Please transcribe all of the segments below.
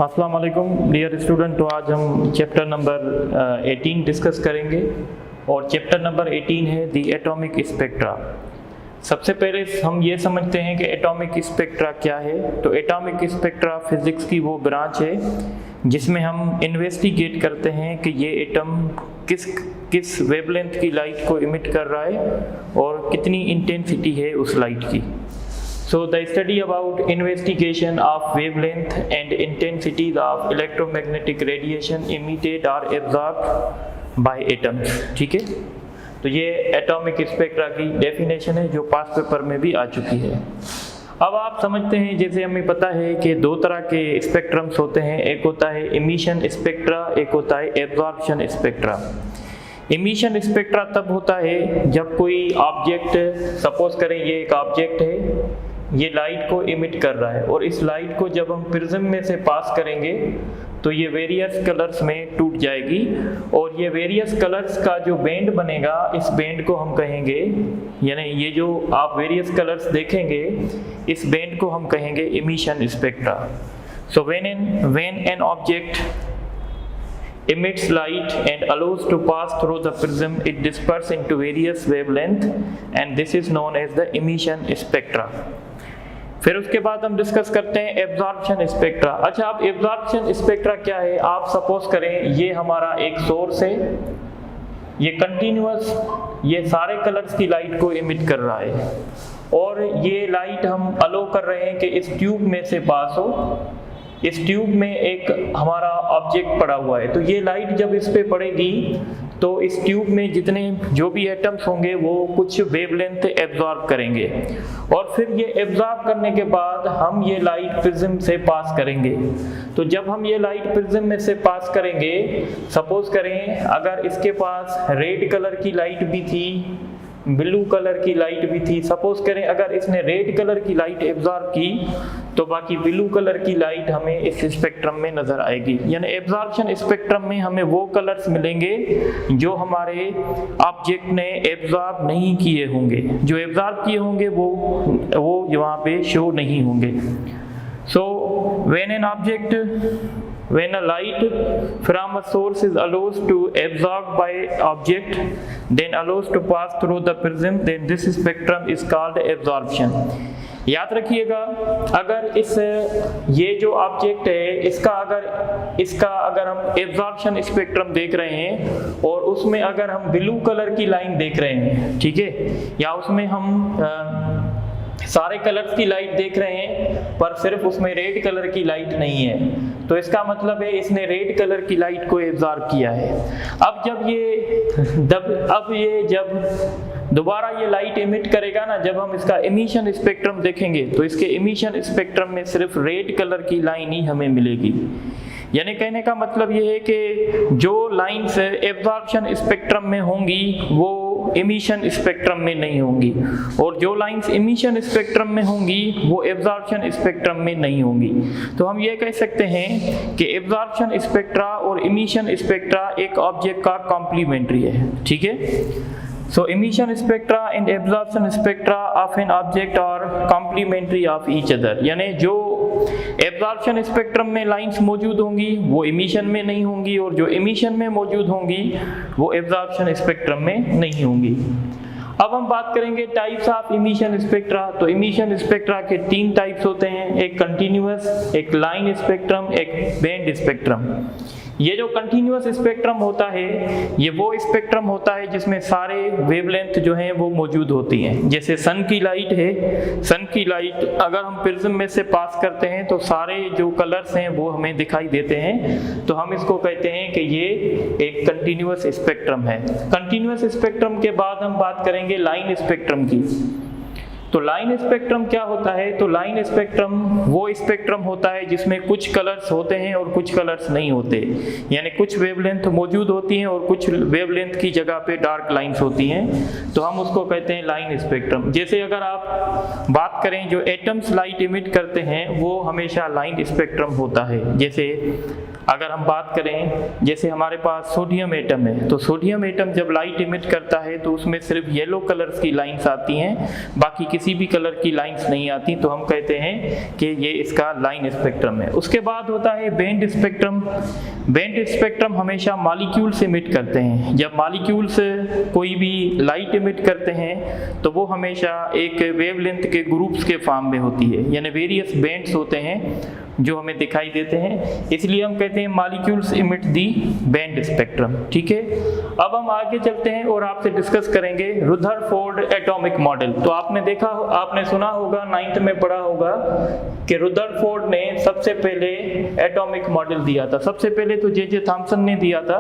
अस्सलाम वालेकुम dear student. तो आज हम चैप्टर नंबर 18 डिस्कस करेंगे और चैप्टर नंबर 18 है दी एटॉमिक स्पेक्ट्रा। सबसे पहले हम ये समझते हैं कि एटॉमिक स्पेक्ट्रा क्या है। तो एटॉमिक स्पेक्ट्रा फिज़िक्स की वो ब्रांच है जिसमें हम इन्वेस्टिगेट करते हैं कि ये एटम किस वेवलेंथ की लाइट को इमिट कर रहा है और कितनी इंटेंसिटी है उस लाइट की। So the study about investigation of wavelength and intensities of electromagnetic radiation emitted or absorbed by atoms। ठीक है, तो ये एटॉमिक स्पेक्ट्रा की डेफिनेशन है जो पास पेपर में भी आ चुकी है। अब आप समझते हैं, जैसे हमें पता है कि दो तरह के स्पेक्ट्रम्स होते हैं, एक होता है इमिशन स्पेक्ट्रा, एक होता है एब्जॉर्प्शन स्पेक्ट्रा। इमिशन स्पेक्ट्रा तब होता है जब कोई ऑब्जेक्ट, सपोज करें ये एक ऑब्जेक्ट है, ये लाइट को इमिट कर रहा है और इस लाइट को जब हम प्रिज्म में से पास करेंगे तो ये वेरियस कलर्स में टूट जाएगी और ये वेरियस कलर्स का जो बैंड बनेगा, इस बैंड को हम कहेंगे, यानी ये जो आप वेरियस कलर्स देखेंगे इस बैंड को हम कहेंगे emission spectra. So when an object emits light and allows to pass through the prism, it disperses into various wavelength and this is known as the emission spectra। फिर उसके बाद हम discuss करते हैं एब्जॉर्प्शन स्पेक्ट्रा। अच्छा, अब absorption spectra क्या है? आप सपोज करें ये हमारा एक सोर्स है, ये कंटिन्यूअस ये सारे कलर्स की लाइट को इमिट कर रहा है और ये लाइट हम अलो कर रहे हैं कि इस ट्यूब में से पास हो। इस ट्यूब में एक हमारा ऑब्जेक्ट पड़ा हुआ है, तो ये लाइट जब इस पे पड़ेगी तो इस ट्यूब में जितने जो भी एटम्स होंगे वो कुछ वेवलेंथ एब्जॉर्ब करेंगे और फिर ये एब्जॉर्ब करने के बाद हम ये लाइट प्रिज्म से पास करेंगे। तो जब हम ये लाइट प्रिज्म में से पास करेंगे, सपोज करें अगर इसके पास रेड कलर की लाइट भी थी, ब्लू कलर की लाइट भी थी, सपोज करें अगर इसने रेड कलर की लाइट एब्जॉर्ब की तो बाकी ब्लू कलर की लाइट हमें इस स्पेक्ट्रम में नजर आएगी। यानी एब्जॉर्प्शन स्पेक्ट्रम में हमें वो कलर्स मिलेंगे जो हमारे ऑब्जेक्ट ने एब्जॉर्ब नहीं किए होंगे, जो एब्जॉर्ब किए होंगे वो वहाँ पे शो नहीं होंगे। सो when a light from a source is allowed to absorb by object then allows to pass through the prism, then this spectrum is called absorption। याद रखिएगा, अगर ये जो ऑब्जेक्ट है इसका अगर हम एब्जॉर्प्शन स्पेक्ट्रम देख रहे हैं और उसमें अगर हम ब्लू कलर की लाइन देख रहे हैं, ठीक है, या उसमें हम सारे कलर्स की लाइट देख रहे हैं पर सिर्फ उसमें रेड कलर की लाइट नहीं है, तो इसका मतलब है इसने रेड कलर की लाइट को एब्जॉर्ब किया है। अब जब दोबारा ये लाइट इमिट करेगा ना, जब हम इसका इमिशन स्पेक्ट्रम देखेंगे तो इसके इमिशन स्पेक्ट्रम में सिर्फ रेड कलर की लाइन ही हमें मिलेगी। यानी कहने का मतलब ये है कि जो लाइंस एब्जॉर्प्शन स्पेक्ट्रम में होंगी वो इमिशन स्पेक्ट्रम में नहीं होंगी और जो लाइंस इमिशन स्पेक्ट्रम में होंगी वो एब्जॉर्प्शन स्पेक्ट्रम में नहीं होंगी। तो हम ये कह सकते हैं कि एब्जॉर्प्शन स्पेक्ट्रा और इमिशन स्पेक्ट्रा एक ऑब्जेक्ट का कॉम्प्लीमेंट्री है, ठीक है। So emission spectra and absorption spectra of an object are complementary of each other। यानी जो एब्जॉर्प्शन स्पेक्ट्रम में लाइंस मौजूद होंगी वो इमिशन में नहीं होंगी और जो इमिशन में मौजूद होंगी वो एब्जॉर्प्शन स्पेक्ट्रम में नहीं होंगी। अब हम बात करेंगे टाइप्स ऑफ इमिशन स्पेक्ट्रा। तो इमिशन स्पेक्ट्रा के 3 टाइप्स होते हैं, एक कंटिन्यूअस, एक लाइन स्पेक्ट्रम, एक बैंड स्पेक्ट्रम। ये जो कंटिन्यूअस स्पेक्ट्रम होता है ये वो स्पेक्ट्रम होता है जिसमें सारे वेवलेंथ जो हैं वो मौजूद होती हैं। जैसे सन की लाइट है, सन की लाइट अगर हम प्रिज्म में से पास करते हैं तो सारे जो कलर्स हैं वो हमें दिखाई देते हैं, तो हम इसको कहते हैं कि ये एक कंटिन्यूअस स्पेक्ट्रम है। कंटिन्यूअस स्पेक्ट्रम के बाद हम बात करेंगे लाइन स्पेक्ट्रम की। तो लाइन स्पेक्ट्रम क्या होता है? तो लाइन स्पेक्ट्रम वो स्पेक्ट्रम होता है जिसमें कुछ कलर्स होते हैं और कुछ कलर्स नहीं होते, यानी कुछ वेवलेंथ मौजूद होती हैं और कुछ वेवलेंथ की जगह पे डार्क लाइंस होती हैं, तो हम उसको कहते हैं लाइन स्पेक्ट्रम। जैसे अगर आप बात करें जो एटम्स लाइट इमिट करते हैं वो हमेशा लाइन स्पेक्ट्रम होता है। जैसे अगर हम बात करें जैसे हमारे पास सोडियम एटम है, तो सोडियम एटम जब लाइट इमिट करता है तो उसमें सिर्फ येलो कलर्स की लाइंस आती हैं, बाकी किसी भी कलर की लाइंस नहीं आती, तो हम कहते हैं कि ये इसका लाइन स्पेक्ट्रम है। उसके बाद होता है बैंड स्पेक्ट्रम। बैंड स्पेक्ट्रम हमेशा मॉलिक्यूल्स इमिट करते हैं। जब मॉलिक्यूल्स कोई भी लाइट इमिट करते हैं तो वो हमेशा एक वेवलेंथ के ग्रुप्स के फॉर्म में होती है, यानी वेरियस बैंड्स होते हैं जो हमें दिखाई देते हैं, इसलिए हम कहते हैं मॉलिक्यूल्स इमिट दी बैंड स्पेक्ट्रम। ठीक है, अब हम आगे चलते हैं और आपसे डिस्कस करेंगे रुदरफोर्ड एटॉमिक मॉडल। तो आपने सुना होगा, 9th में पढ़ा होगा कि रुदरफोर्ड ने सबसे पहले एटॉमिक मॉडल दिया था। सबसे पहले तो जे थॉम्सन ने दिया था,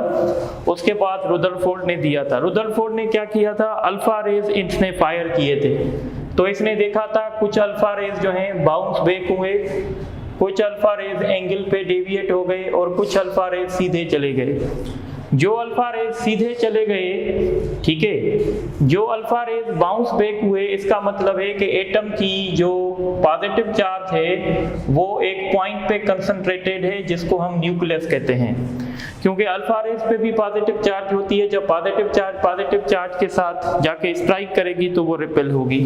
उसके बाद रुदरफोर्ड ने दिया था। रुदरफोर्ड ने क्या किया था, अल्फा रेज इसने फायर किए थे। तो इसने देखा था कुछ अल्फा रेज जो हैं बाउंस बैक हुए, कुछ अल्फा रेज एंगल पे डेविएट हो गए और कुछ अल्फा रेज सीधे चले गए। जो अल्फा रेज सीधे चले गए, ठीक है, जो अल्फा रेज बाउंस बैक हुए, इसका मतलब है कि एटम की जो पॉजिटिव चार्ज है वो एक पॉइंट पे कंसंट्रेटेड है, जिसको हम न्यूक्लियस कहते हैं। क्योंकि अल्फा रेज पे भी पॉजिटिव चार्ज होती है, जब पॉजिटिव चार्ज के साथ जाके स्ट्राइक करेगी तो वो रिपेल होगी।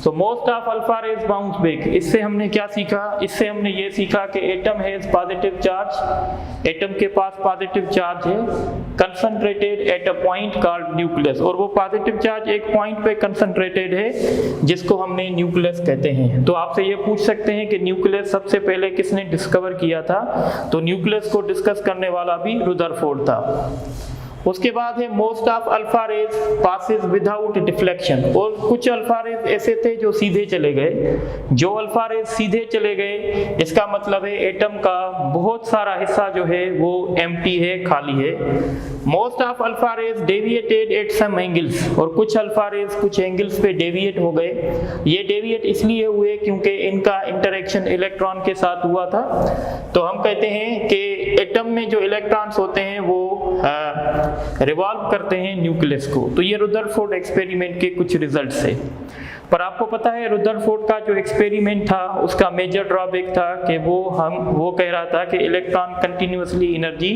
तो most of alpha rays bounce back. इससे हमने क्या सीखा, इससे हमने ये सीखा कि atom has positive charge, atom के पास पॉजिटिव चार्ज है concentrated at a point called nucleus, और वो पॉजिटिव चार्ज एक पॉइंट पे कंसंट्रेटेड है जिसको हमने न्यूक्लियस कहते हैं। तो आपसे ये पूछ सकते हैं कि न्यूक्लियस सबसे पहले किसने डिस्कवर किया था, तो न्यूक्लियस को डिस्कस करने वाला भी रुदरफोर्ड था। उसके बाद है most of alpha rays passes without deflection, और कुछ अल्फा रेज ऐसे थे जो सीधे चले गए। जो अल्फा रेज सीधे चले गए, इसका मतलब है एटम का बहुत सारा हिस्सा जो है वो एम्प्टी है, खाली है। Most of alpha rays deviated at some angles, और कुछ अल्फा रेज कुछ एंगल्स पे डेविएट हो गए। ये डेविएट इसलिए हुए क्योंकि इनका इंटरेक्शन इलेक्ट्रॉन के साथ हुआ था। तो हम कहते हैं कि एटम में जो इलेक्ट्रॉन्स होते हैं वो रिवॉल्व करते हैं न्यूक्लियस को। तो ये रुदरफोर्ड एक्सपेरिमेंट के कुछ रिजल्ट्स है। पर आपको पता है रुदरफोर्ड का जो एक्सपेरिमेंट था उसका मेजर ड्रॉबैक था कि वो कह रहा था कि electron continuously energy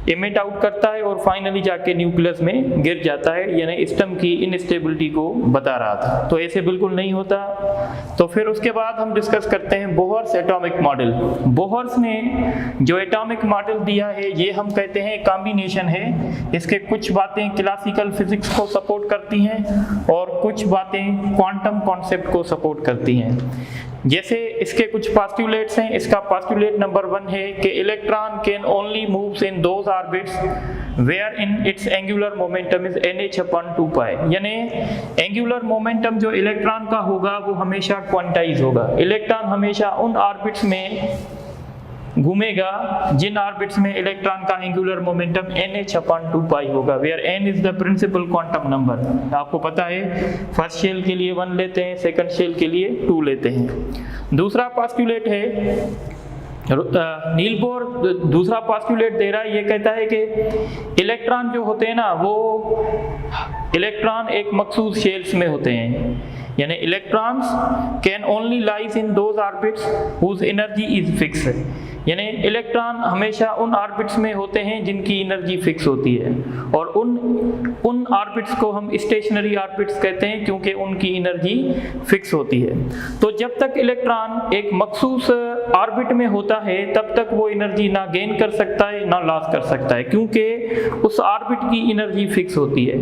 emit out करता है और फाइनली जाके न्यूक्लियस में गिर जाता है, यानी एटम की इनस्टेबिलिटी को बता रहा था। तो ऐसे बिल्कुल नहीं होता। तो फिर उसके बाद हम डिस्कस करते हैं बोहर्स एटॉमिक मॉडल। बोहर्स ने जो एटॉमिक मॉडल दिया है ये हम कहते हैं कॉम्बिनेशन है। इसके कुछ बातें क्लासिकल फिजिक्स को सपोर्ट करती हैं और कुछ बातें क्वांटम कॉन्सेप्ट को सपोर्ट करती हैं। जैसे इसके कुछ पोस्टुलेट्स हैं। इसका पोस्टुलेट नंबर 1 है कि electron can only moves in those orbits where in its angular momentum is nh/2π, यानी एंगुलर मोमेंटम जो इलेक्ट्रॉन का होगा वो हमेशा क्वांटाइज होगा। इलेक्ट्रॉन हमेशा उन ऑर्बिट्स में घूमेगा जिन ऑर्बिट्स में इलेक्ट्रॉन का एंगुलर मोमेंटम nh/2π होगा, where n is the principal quantum number. आपको पता है फर्स्ट शेल के लिए 1 लेते हैं, सेकंड शेल के लिए 2 लेते हैं। दूसरा पोस्टुलेट है नील बोर दूसरा पोस्टुलेट दे रहा है, ये कहता है कि इलेक्ट्रॉन जो होते हैं ना वो इलेक्ट्रॉन एक मखसूस शेल्स में होते हैं, यानी electrons can only lies in those orbits whose energy is fix, यानी इलेक्ट्रॉन हमेशा उन ऑर्बिट्स में होते हैं जिनकी एनर्जी फिक्स होती है, और उन ऑर्बिट्स को हम स्टेशनरी ऑर्बिट्स कहते हैं क्योंकि उनकी एनर्जी फिक्स होती है। तो जब तक इलेक्ट्रॉन एक मखसूस ऑर्बिट में होता है तब तक वो एनर्जी ना गेन कर सकता है ना लॉस कर सकता है, क्योंकि उस ऑर्बिट की एनर्जी फिक्स होती है।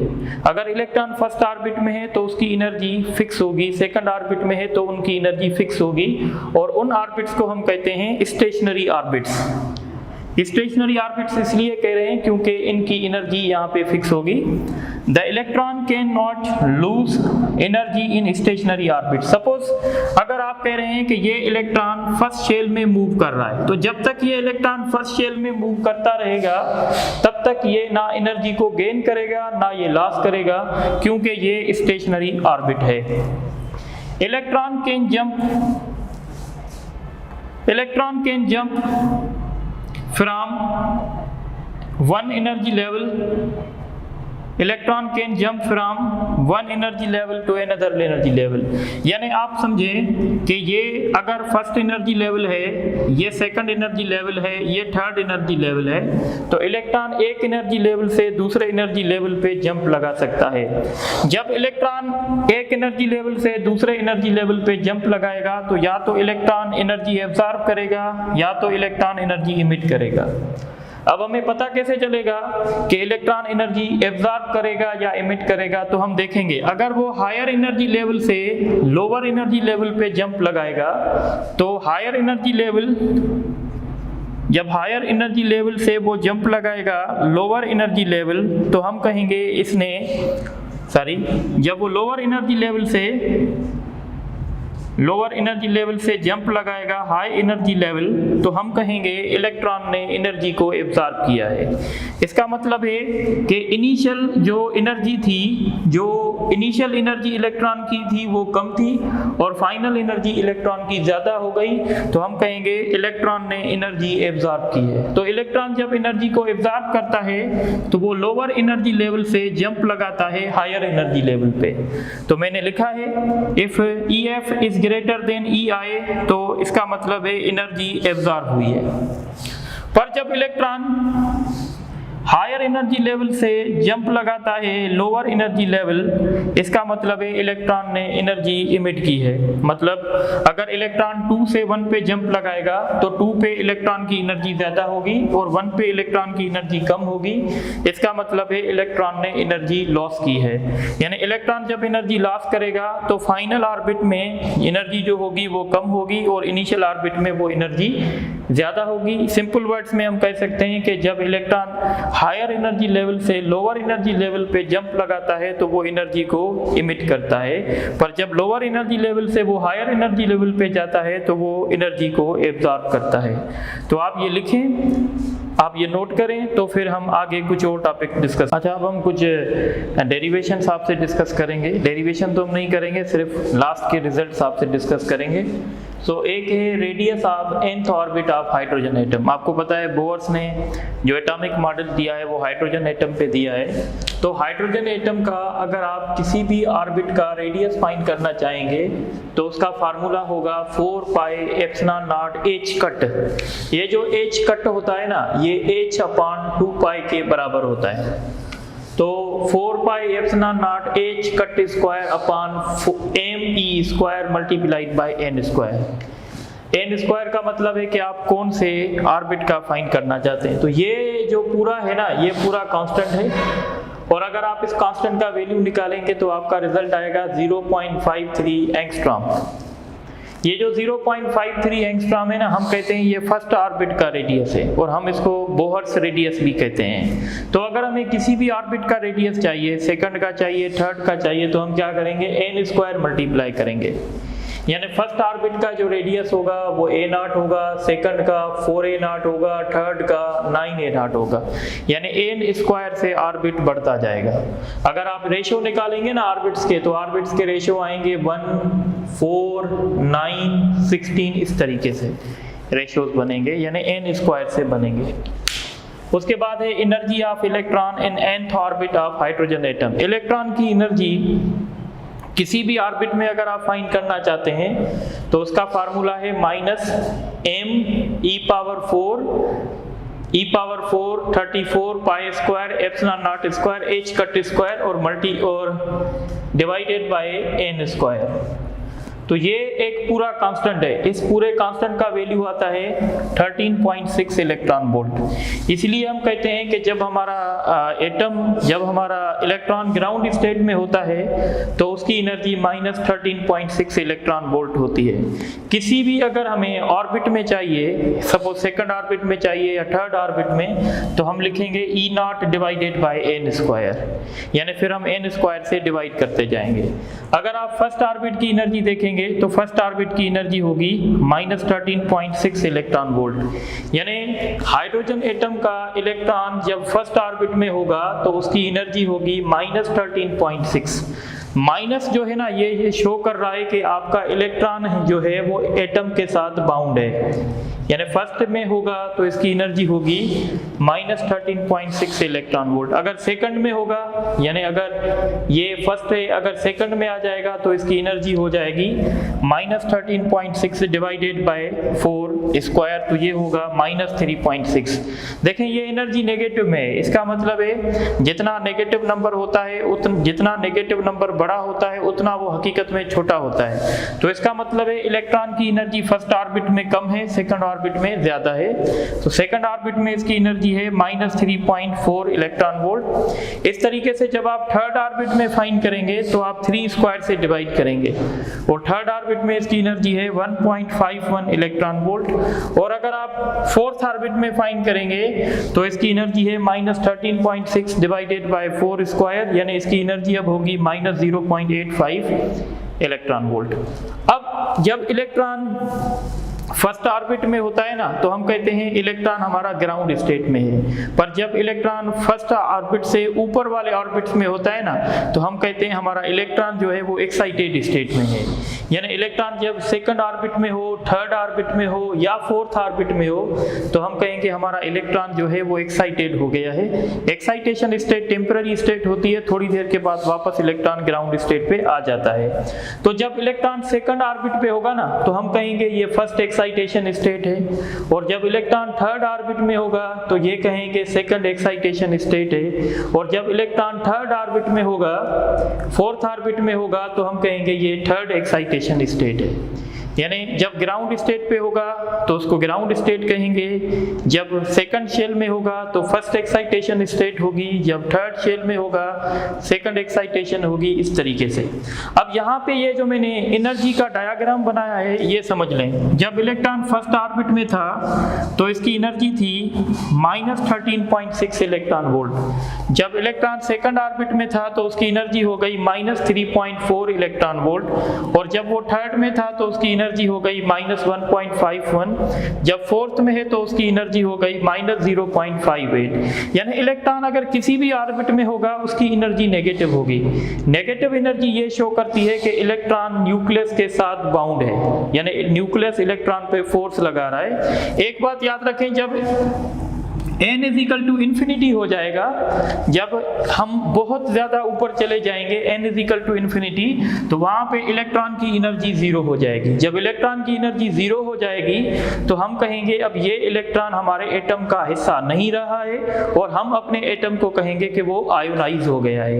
अगर इलेक्ट्रॉन फर्स्ट ऑर्बिट में है तो उसकी एनर्जी फिक्स होगी, सेकंड ऑर्बिट में है तो उनकी एनर्जी फिक्स होगी, और उन ऑर्बिट्स को हम कहते हैं स्टेशनरी ऑर्बिट्स। स्टेशनरी ऑर्बिट्स इसलिए कह रहे हैं क्योंकि इनकी एनर्जी यहाँ पे फिक्स होगी। The electron can not lose energy in stationery orbit. Suppose अगर आप कह रहे हैं कि ये इलेक्ट्रॉन फर्स्ट शेल में मूव कर रहा है, तो जब तक ये इलेक्ट्रॉन फर्स्ट शेल में मूव करता रहेगा तब तक ये ना एनर्जी को गेन करेगा ना ये लॉस करेगा, क्योंकि ये स्टेशनरी ऑर्बिट है। Electron can jump from one energy level electron can jump from one energy level to another energy level. यानी आप समझें कि ये अगर फर्स्ट एनर्जी लेवल है, ये सेकंड एनर्जी लेवल है, ये थर्ड एनर्जी लेवल है, तो इलेक्ट्रॉन एक एनर्जी लेवल से दूसरे एनर्जी लेवल पे जंप लगा सकता है। जब इलेक्ट्रॉन एक एनर्जी लेवल से दूसरे एनर्जी लेवल पे जंप लगाएगा तो या तो इलेक्ट्रॉन एनर्जी एब्जॉर्ब करेगा या तो इलेक्ट्रॉन एनर्जी इमिट करेगा। अब हमें पता कैसे चलेगा कि इलेक्ट्रॉन एनर्जी एब्जॉर्ब करेगा या इमिट करेगा? तो हम देखेंगे अगर वो हायर एनर्जी लेवल से लोअर एनर्जी लेवल पे जंप लगाएगा तो हायर एनर्जी लेवल, जब हायर एनर्जी लेवल से वो जंप लगाएगा लोअर एनर्जी लेवल, तो हम कहेंगे इसने जब वो लोअर एनर्जी लेवल से जंप लगाएगा हाई एनर्जी लेवल, तो हम कहेंगे इलेक्ट्रॉन ने एनर्जी को एब्जॉर्ब किया है। इसका मतलब है कि इनिशियल जो एनर्जी थी, जो इनिशियल एनर्जी इलेक्ट्रॉन की थी वो कम थी और फाइनल एनर्जी इलेक्ट्रॉन की ज़्यादा हो गई, तो हम कहेंगे इलेक्ट्रॉन ने एनर्जी एब्जॉर्ब की है। तो इलेक्ट्रॉन जब एनर्जी को एब्जॉर्ब करता है तो वो लोअर एनर्जी लेवल से जंप लगाता है हायर एनर्जी लेवल पे। तो मैंने लिखा है if EF is greater than EI, तो इसका मतलब है एनर्जी एब्जॉर्ब हुई है। पर जब इलेक्ट्रॉन हायर एनर्जी लेवल से जंप लगाता है लोअर एनर्जी लेवल, इसका मतलब है इलेक्ट्रॉन ने एनर्जी इमिट की है। मतलब अगर इलेक्ट्रॉन 2 से 1 पे जंप लगाएगा तो 2 पे इलेक्ट्रॉन की एनर्जी ज़्यादा होगी और 1 पे इलेक्ट्रॉन की एनर्जी कम होगी। इसका मतलब है इलेक्ट्रॉन ने एनर्जी लॉस की है। यानी इलेक्ट्रॉन जब एनर्जी लॉस करेगा तो फाइनल ऑर्बिट में एनर्जी जो होगी वो कम होगी और इनिशियल ऑर्बिट में वो एनर्जी ज़्यादा होगी। सिंपल वर्ड्स में हम कह सकते हैं कि जब इलेक्ट्रॉन हायर एनर्जी लेवल से लोअर एनर्जी लेवल पे जंप लगाता है तो वो एनर्जी को इमिट करता है, पर जब लोअर एनर्जी लेवल से वो हायर एनर्जी लेवल पे जाता है तो वो एनर्जी को एब्जॉर्ब करता है। तो आप ये लिखें, आप ये नोट करें, तो फिर हम आगे कुछ और टॉपिक डिस्कस। अच्छा, अब हम कुछ डेरिवेशंस आपसे डिस्कस करेंगे। डेरिवेशन तो हम नहीं करेंगे, सिर्फ लास्ट के रिजल्ट्स आपसे डिस्कस करेंगे। एक है radius of nth orbit of hydrogen atom. आपको पता है बोर्स ने जो एटॉमिक मॉडल दिया है वो हाइड्रोजन एटम पे दिया है। तो हाइड्रोजन एटम का अगर आप किसी भी ऑर्बिट का रेडियस फाइंड करना चाहेंगे तो उसका फार्मूला होगा 4πε0 h कट। ये जो h कट होता है ना, ये h/2π के बराबर होता है। तो 4πε0 h cut square upon me square multiplied by n square. n square का मतलब है कि आप कौन से ऑर्बिट का फाइंड करना चाहते हैं। तो ये जो पूरा है ना, ये पूरा कांस्टेंट है और अगर आप इस कांस्टेंट का वैल्यू निकालेंगे तो आपका रिजल्ट आएगा 0.53 एंगस्ट्रॉम। ये जो 0.53 एंगस्ट्रॉम है ना, हम कहते हैं ये फर्स्ट ऑर्बिट का रेडियस है और हम इसको बोहर्स रेडियस भी कहते हैं। तो अगर हमें किसी भी ऑर्बिट का रेडियस चाहिए, सेकंड का चाहिए, थर्ड का चाहिए, तो हम क्या करेंगे, n स्क्वायर मल्टीप्लाई करेंगे। यानी फर्स्ट ऑर्बिट का जो रेडियस होगा वो a0 होगा, सेकंड का 4a0 होगा, थर्ड का 9a0 होगा। यानी n स्क्वायर से ऑर्बिट बढ़ता जाएगा। अगर आप रेशियो निकालेंगे ना ऑर्बिट्स के, तो ऑर्बिट्स के रेशियो आएंगे 1, 4, 9, 16, इस तरीके से रेशियोज बनेंगे, यानी n स्क्वायर से बनेंगे। उसके बाद है energy of electron in nth orbit of hydrogen atom. Electron की एनर्जी किसी भी ऑर्बिट में अगर आप फाइंड करना चाहते हैं तो उसका फार्मूला है -m e⁴ 34 pi square ε0 square h cut square और डिवाइडेड बाय n स्क्वायर। तो ये एक पूरा कांस्टेंट है। इस पूरे कांस्टेंट का वैल्यू आता है 13.6 इलेक्ट्रॉन वोल्ट। इसलिए हम कहते हैं कि जब हमारा इलेक्ट्रॉन ग्राउंड स्टेट में होता है तो उसकी एनर्जी -13.6 इलेक्ट्रॉन वोल्ट होती है। किसी भी अगर हमें ऑर्बिट में चाहिए, सपोज सेकंड ऑर्बिट में चाहिए या थर्ड ऑर्बिट में, तो हम लिखेंगे E0 divided by n square, यानी फिर हम n स्क्वायर से डिवाइड करते जाएंगे। अगर आप फर्स्ट ऑर्बिट की एनर्जी देखेंगे तो फर्स्ट ऑर्बिट की एनर्जी होगी -13.6 इलेक्ट्रॉन वोल्ट। यानी हाइड्रोजन एटम का इलेक्ट्रॉन जब फर्स्ट ऑर्बिट में होगा तो उसकी एनर्जी होगी -13.6। माइनस जो है ना, ये शो कर रहा है कि आपका इलेक्ट्रॉन जो है वो एटम के साथ बाउंड है। यानी फर्स्ट में होगा तो इसकी एनर्जी होगी -13.6 इलेक्ट्रॉन वोल्ट। अगर सेकंड में होगा, यानी अगर ये फर्स्ट है, अगर सेकंड में आ जाएगा तो इसकी एनर्जी हो जाएगी -13.6 डिवाइडेड बाय 4 स्क्वायर, तो ये होगा -3.6। देखें ये एनर्जी नेगेटिव में है, इसका मतलब है जितना नेगेटिव नंबर होता है जितना नेगेटिव नंबर बड़ा होता है उतना वो हकीकत में छोटा होता है। तो इसका मतलब है इलेक्ट्रॉन की एनर्जी फर्स्ट ऑर्बिट में कम है, सेकंड ऑर्बिट में ज्यादा है। तो सेकंड ऑर्बिट में इसकी एनर्जी है -3.4 इलेक्ट्रॉन वोल्ट। इस तरीके से जब आप थर्ड ऑर्बिट में फाइंड करेंगे तो आप 3 स्क्वायर से डिवाइड करेंगे और थर्ड ऑर्बिट में इसकी एनर्जी है 1.51 इलेक्ट्रॉन वोल्ट। और अगर आप फोर्थ ऑर्बिट में फाइंड करेंगे तो इसकी एनर्जी है -13.6 डिवाइडेड बाय 4 स्क्वायर, यानी इसकी एनर्जी अब होगी -0.85 इलेक्ट्रॉन वोल्ट। अब जब इलेक्ट्रॉन फर्स्ट ऑर्बिट में होता है ना तो हम कहते हैं इलेक्ट्रॉन हमारा ग्राउंड स्टेट में है, पर जब इलेक्ट्रॉन फर्स्ट ऑर्बिट से ऊपर वाले ऑर्बिट्स में होता है ना तो हम कहते हैं हमारा इलेक्ट्रॉन जो है वो एक्साइटेड स्टेट में है। यानी इलेक्ट्रॉन जब सेकंड ऑर्बिट में हो, थर्ड ऑर्बिट में हो या फोर्थ ऑर्बिट में हो तो हम कहेंगे हमारा इलेक्ट्रॉन जो है वो एक्साइटेड हो गया है। एक्साइटेशन स्टेट टेम्पररी स्टेट होती है, थोड़ी देर के बाद वापस इलेक्ट्रॉन ग्राउंड स्टेट पे आ जाता है। तो जब इलेक्ट्रॉन सेकंड ऑर्बिट पे होगा ना तो हम कहेंगे ये फर्स्ट एक्साइटेशन स्टेट है, और जब इलेक्ट्रॉन थर्ड ऑर्बिट में होगा तो ये कहेंगे सेकंड एक्साइटेशन स्टेट है, और जब इलेक्ट्रॉन थर्ड ऑर्बिट में होगा, फोर्थ ऑर्बिट में होगा तो हम कहेंगे ये थर्ड एक्साइटेशन स्टेट है। यानी जब ग्राउंड स्टेट पे होगा तो उसको ग्राउंड स्टेट कहेंगे, जब सेकंड शेल में होगा तो फर्स्ट एक्साइटेशन स्टेट होगी, जब थर्ड शेल में होगा सेकंड एक्साइटेशन होगी, इस तरीके से। अब यहाँ पे ये जो मैंने एनर्जी का डायग्राम बनाया है ये समझ लें। जब इलेक्ट्रॉन फर्स्ट ऑर्बिट में था तो इसकी एनर्जी थी -13.6 इलेक्ट्रॉन वोल्ट। जब इलेक्ट्रॉन सेकंड ऑर्बिट में था तो उसकी एनर्जी हो गई -3.4 इलेक्ट्रॉन वोल्ट, और जब वो थर्ड में था तो उसकी एनर्जी हो गई -1.51। जब फोर्थ में है तो उसकी एनर्जी हो गई -0.58। यानी इलेक्ट्रॉन अगर किसी भी ऑर्बिट में होगा उसकी एनर्जी नेगेटिव होगी। नेगेटिव एनर्जी ये शो करती है कि इलेक्ट्रॉन न्यूक्लियस के साथ बाउंड है, यानी न्यूक्लियस इलेक्ट्रॉन पे फोर्स लगा रहा है। एक बात याद रखें, जब n = हो जाएगा, जब हम बहुत ज्यादा ऊपर चले जाएंगे n = तो वहां पे इलेक्ट्रॉन की एनर्जी 0 हो जाएगी। जब इलेक्ट्रॉन की एनर्जी 0 हो जाएगी तो हम कहेंगे अब ये इलेक्ट्रॉन हमारे एटम का हिस्सा नहीं रहा है, और हम अपने एटम को कहेंगे कि वो आयोनाइज हो गया है।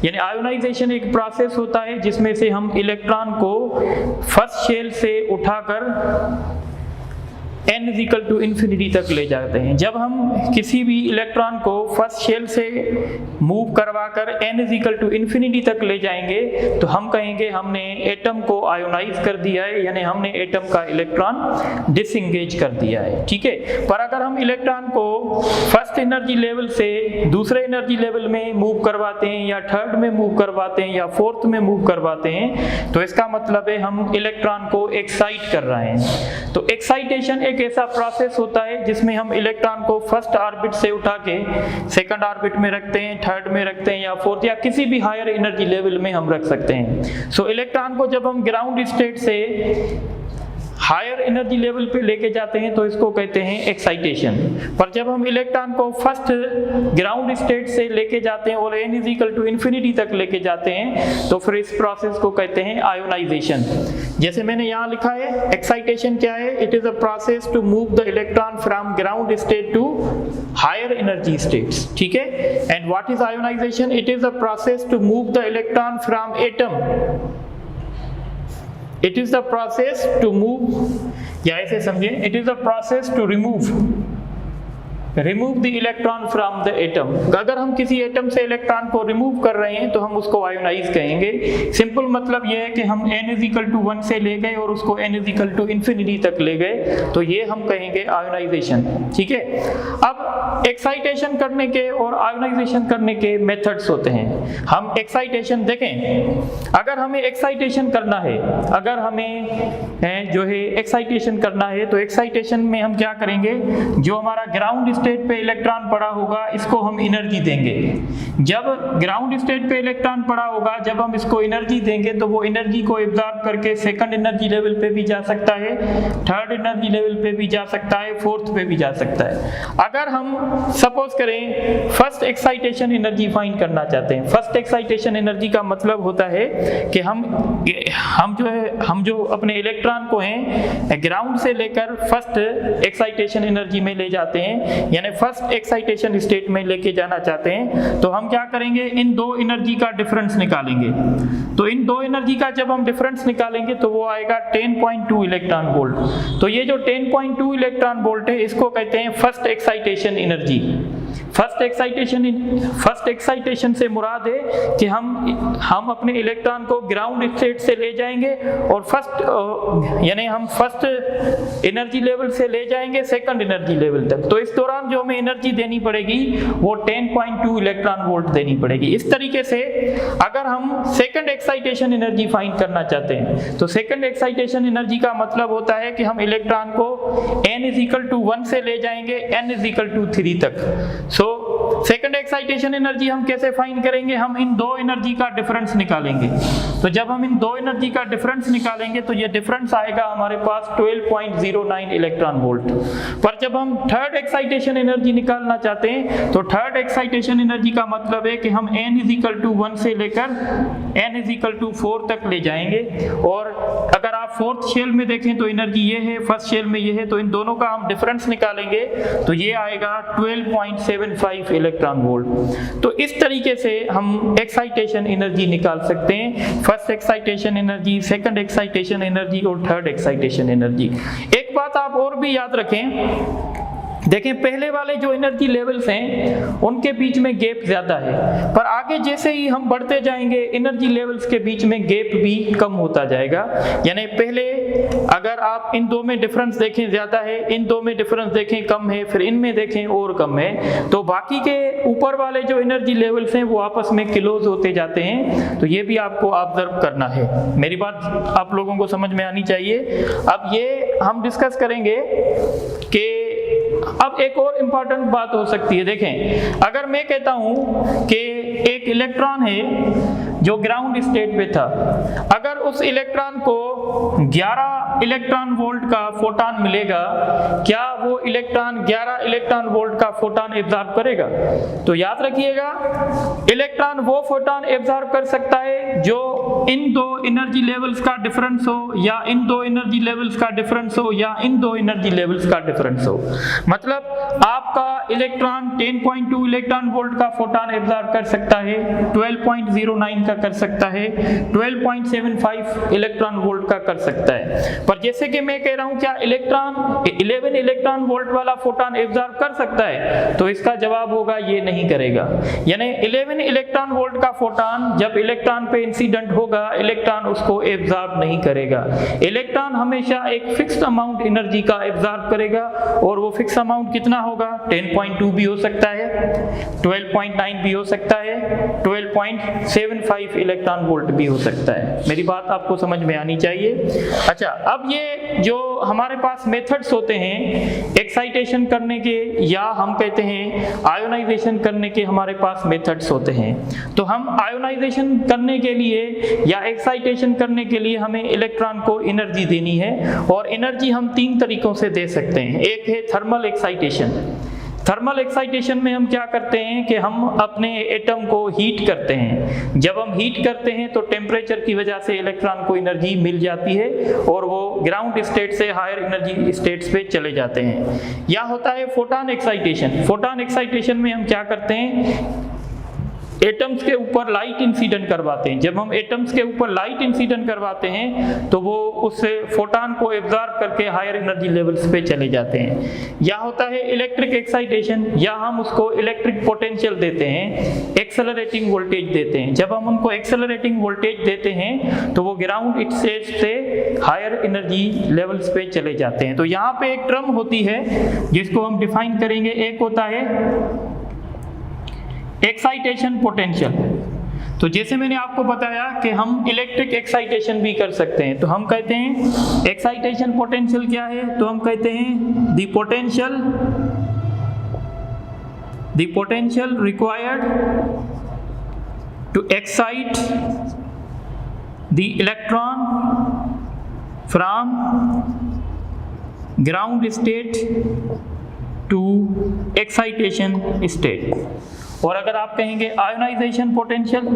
यानी आयोनाइजेशन एक प्रोसेस होता है जिसमें से हम इलेक्ट्रॉन को फर्स्ट शेल से उठाकर n = तक ले जाते हैं। जब हम किसी भी इलेक्ट्रॉन को फर्स्ट शेल से मूव करवाकर n = तक ले जाएंगे तो हम कहेंगे हमने एटम को आयोनाइज कर दिया है, यानी हमने एटम का इलेक्ट्रॉन डिसएंगेज कर दिया है। ठीक है, पर अगर हम इलेक्ट्रॉन को फर्स्ट एनर्जी लेवल से दूसरे एनर्जी लेवल में मूव करवाते हैं, या थर्ड में मूव करवाते हैं, या फोर्थ में मूव करवाते हैं, तो इसका मतलब है हम इलेक्ट्रॉन को एक्साइट कर रहे हैं। तो एक्साइटेशन एक ऐसा प्रोसेस होता है जिसमें हम इलेक्ट्रॉन को फर्स्ट ऑर्बिट से उठा के सेकंड ऑर्बिट में रखते हैं, थर्ड में रखते हैं, या फोर्थ या किसी भी हायर एनर्जी लेवल में हम रख सकते हैं। सो इलेक्ट्रॉन को जब हम ग्राउंड स्टेट से हायर एनर्जी लेवल पे लेके जाते हैं तो इसको कहते हैं एक्साइटेशन। पर जब हम इलेक्ट्रॉन को फर्स्ट ग्राउंड स्टेट से लेके जाते हैं और n = तक लेके जाते हैं तो फिर इस प्रोसेस को कहते हैं आयोनाइजेशन। जैसे मैंने यहाँ लिखा है, एक्साइटेशन क्या है? It is a process to move the electron from ground state to higher energy states. ठीक है, and what is ionization? It is a process to move the electron from atom. It is the process to move, या ऐसे समझे, it is the process to remove the electron from the atom। अगर हम किसी atom से electron को remove कर रहे हैं तो हम उसको आयोनाइज कहेंगे। सिंपल मतलब यह है कि हम n = 1 से ले गए और उसको n = तक ले गए, तो ये हम कहेंगे आयोनाइजेशन। ठीक है, अब एक्साइटेशन करने के और आयोनाइजेशन करने के मेथड्स होते हैं। हम एक्साइटेशन देखें, अगर हमें एक्साइटेशन करना है, अगर हमें जो है एक्साइटेशन करना है, तो एक्साइटेशन में हम क्या करेंगे, जो हमारा ग्राउंड स्टेट पे इलेक्ट्रॉन पड़ा होगा इसको हम एनर्जी देंगे। जब ग्राउंड स्टेट पे इलेक्ट्रॉन पड़ा होगा, जब हम इसको एनर्जी देंगे तो वो एनर्जी को एब्जॉर्ब करके सेकंड एनर्जी लेवल पे भी जा सकता है, थर्ड एनर्जी लेवल पे भी जा सकता है, फोर्थ पे भी जा सकता है। अगर हम सपोज करें फर्स्ट एक्साइटेशन एनर्जी फाइंड करना चाहते हैं, फर्स्ट एक्साइटेशन एनर्जी का मतलब होता है कि हम जो अपने इलेक्ट्रॉन को हैं ग्राउंड से लेकर फर्स्ट एक्साइटेशन एनर्जी में ले जाते हैं, यानी फर्स्ट एक्साइटेशन स्टेट में लेके जाना चाहते हैं, तो हम क्या करेंगे, इन दो एनर्जी का डिफरेंस निकालेंगे। तो इन दो एनर्जी का जब हम डिफरेंस निकालेंगे तो वो आएगा 10.2 इलेक्ट्रॉन वोल्ट। तो ये जो 10.2 इलेक्ट्रॉन वोल्ट है इसको कहते हैं first excitation energy. First excitation से मुराद है कि हम अपने इलेक्ट्रॉन को ग्राउंड स्टेट से ले जाएंगे और यानी हम फर्स्ट एनर्जी लेवल से ले जाएंगे सेकंड एनर्जी लेवल तक। तो इस दौरान जो हमें एनर्जी देनी पड़ेगी वो 10.2 इलेक्ट्रॉन वोल्ट देनी पड़ेगी। इस तरीके से अगर हम सेकंड एक्साइटेशन एनर्जी फाइंड करना चाहते हैं तो सेकंड एक्साइटेशन एनर्जी का मतलब होता है कि हम इलेक्ट्रॉन को n=1 से ले जाएंगे n=3 तक। सो सेकंड एक्साइटेशन एनर्जी हम कैसे फाइंड करेंगे, हम इन दो एनर्जी का डिफरेंस निकालेंगे। तो जब हम इन दो एनर्जी का डिफरेंस निकालेंगे तो ये डिफरेंस आएगा हमारे पास 12.09 इलेक्ट्रॉन वोल्ट। पर जब हम थर्ड एक्साइटेशन एनर्जी निकालना चाहते हैं तो थर्ड एक्साइटेशन एनर्जी का मतलब है कि हम n=1 से लेकर n=4 तक ले जाएंगे। और अगर आप फोर्थ शेल में देखें तो एनर्जी ये है, फर्स्ट शेल में ये है, तो इन दोनों का हम डिफरेंस निकालेंगे तो ये आएगा 12.75 इलेक्ट्रॉन वोल्ट। तो इस तरीके से हम एक्साइटेशन एनर्जी निकाल सकते हैं, first excitation energy, second excitation energy और थर्ड एक्साइटेशन एनर्जी। एक बात आप और भी याद रखें, देखें पहले वाले जो एनर्जी लेवल्स हैं उनके बीच में गैप ज्यादा है, पर आगे जैसे ही हम बढ़ते जाएंगे एनर्जी लेवल्स के बीच में गैप भी कम होता जाएगा। यानी पहले अगर आप इन दो में डिफरेंस देखें ज्यादा है, इन दो में डिफरेंस देखें कम है, फिर इनमें देखें और कम है, तो बाकी के ऊपर वाले जो एनर्जी लेवल्स हैं वो आपस में क्लोज होते जाते हैं। तो ये भी आपको ऑब्जर्व करना है। मेरी बात आप लोगों को समझ में आनी चाहिए। अब ये हम डिस्कस करेंगे कि अब एक और इम्पॉर्टेंट बात हो सकती है। देखें अगर मैं कहता हूं कि एक इलेक्ट्रॉन है जो ग्राउंड स्टेट पे था, अगर उस इलेक्ट्रॉन को 11 इलेक्ट्रॉन वोल्ट का फोटॉन मिलेगा, क्या वो इलेक्ट्रॉन 11 इलेक्ट्रॉन वोल्ट का फोटॉन एब्जॉर्ब करेगा? तो याद रखिएगा, इलेक्ट्रॉन वो फोटॉन एब्जॉर्ब कर सकता है जो इन दो एनर्जी लेवल्स का डिफरेंस हो, या इन दो एनर्जी लेवल्स का डिफरेंस हो, या इन दो एनर्जी लेवल्स का डिफरेंस हो। मतलब आपका इलेक्ट्रॉन 10.2 इलेक्ट्रॉन वोल्ट का फोटॉन एब्जॉर्ब कर सकता है, 12.09 का कर सकता है, 12.75 इलेक्ट्रॉन वोल्ट का कर सकता है। पर जैसे कि मैं कह रहा हूं क्या इलेक्ट्रॉन 11 इलेक्ट्रॉन वोल्ट वाला फोटॉन एब्जॉर्ब कर सकता है? तो इसका जवाब होगा ये नहीं करेगा। यानी 11 इलेक्ट्रॉन वोल्ट का फोटॉन जब इलेक्ट्रॉन पे इंसिडेंट होगा, इलेक्ट्रॉन उसको एब्जॉर्ब नहीं करेगा। इलेक्ट्रॉन हमेशा एक फिक्स्ड अमाउंट एनर्जी का एब्जॉर्ब करेगा, और वो फिक्स अमाउंट कितना होगा? 10.2 भी हो सकता है, 12.9 भी हो सकता है, 12.75 इलेक्ट्रॉन वोल्ट भी हो सकता है। मेरी बात आपको समझ में आनी चाहिए। अच्छा, अब ये जो हमारे पास मेथड्स होते हैं एक्साइटेशन करने के, या हम कहते हैं आयोनाइजेशन करने के, हमारे पास मेथड्स होते हैं। तो हम आयोनाइजेशन करने के लिए या एक्साइटेशन करने के लिए हमें इलेक्ट्रॉन को एनर्जी देनी है, और एनर्जी हम 3 तरीकों से दे सकते हैं। एक है थर्मल एक्साइटेशन। थर्मल एक्साइटेशन में हम क्या करते हैं कि हम अपने एटम को हीट करते हैं। जब हम हीट करते हैं तो टेम्परेचर की वजह से इलेक्ट्रॉन को एनर्जी मिल जाती है और वो ग्राउंड स्टेट से हायर एनर्जी स्टेट्स पे चले जाते हैं। या होता है फोटॉन एक्साइटेशन। फोटॉन एक्साइटेशन में हम क्या करते हैं, एटम्स के ऊपर लाइट इंसिडेंट करवाते हैं। जब हम एटम्स के ऊपर लाइट इंसिडेंट करवाते हैं तो वो उस फोटॉन को एब्जॉर्ब करके हायर एनर्जी लेवल्स पे चले जाते हैं। या होता है इलेक्ट्रिक एक्साइटेशन, या हम उसको इलेक्ट्रिक पोटेंशियल देते हैं, एक्सेलरेटिंग वोल्टेज देते हैं। जब हम उनको एक्सेलरेटिंग वोल्टेज देते हैं तो वो ग्राउंड स्टेट से हायर एनर्जी लेवल्स पे चले जाते हैं। तो यहाँ पे एक टर्म होती है जिसको हम डिफाइन करेंगे, एक होता है एक्साइटेशन पोटेंशियल। तो जैसे मैंने आपको बताया कि हम इलेक्ट्रिक एक्साइटेशन भी कर सकते हैं, तो हम कहते हैं एक्साइटेशन पोटेंशियल क्या है, तो हम कहते हैं the potential required to excite the electron from ground state to excitation state. और अगर आप कहेंगे आयोनाइजेशन पोटेंशियल,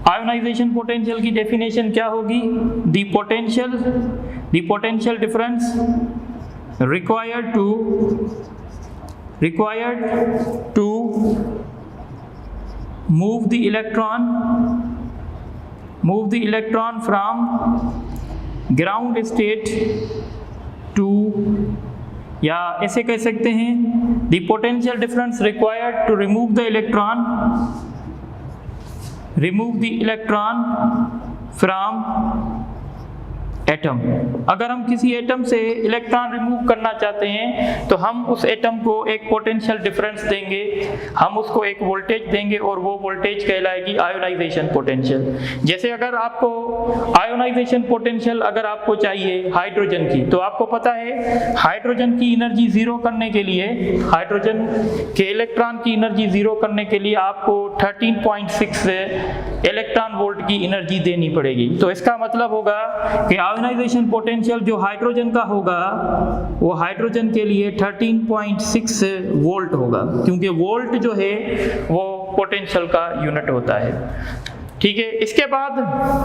आयोनाइजेशन पोटेंशियल की डेफिनेशन क्या होगी, the potential difference required to move the electron from ground state to, या ऐसे कह सकते हैं the potential difference required to remove the electron from atom. अगर हम किसी एटम से इलेक्ट्रॉन रिमूव करना चाहते हैं तो हम उस एटम को एक पोटेंशियल डिफरेंस देंगे, हम उसको एक वोल्टेज देंगे और वो वोल्टेज कहलाएगी आयोनाइजेशन पोटेंशियल। जैसे अगर आपको आयोनाइजेशन पोटेंशियल अगर आपको चाहिए हाइड्रोजन की, तो आपको पता है हाइड्रोजन की एनर्जी जीरो करने के लिए, हाइड्रोजन के इलेक्ट्रॉन की एनर्जी जीरो करने के लिए आपको 13.6 इलेक्ट्रॉन वोल्ट की एनर्जी देनी पड़ेगी। तो इसका मतलब होगा कि आयोनाइजेशन पोटेंशियल जो हाइड्रोजन का होगा वो हाइड्रोजन के लिए 13.6 वोल्ट होगा, क्योंकि वोल्ट जो है वो पोटेंशियल का यूनिट होता है। ठीक है, इसके बाद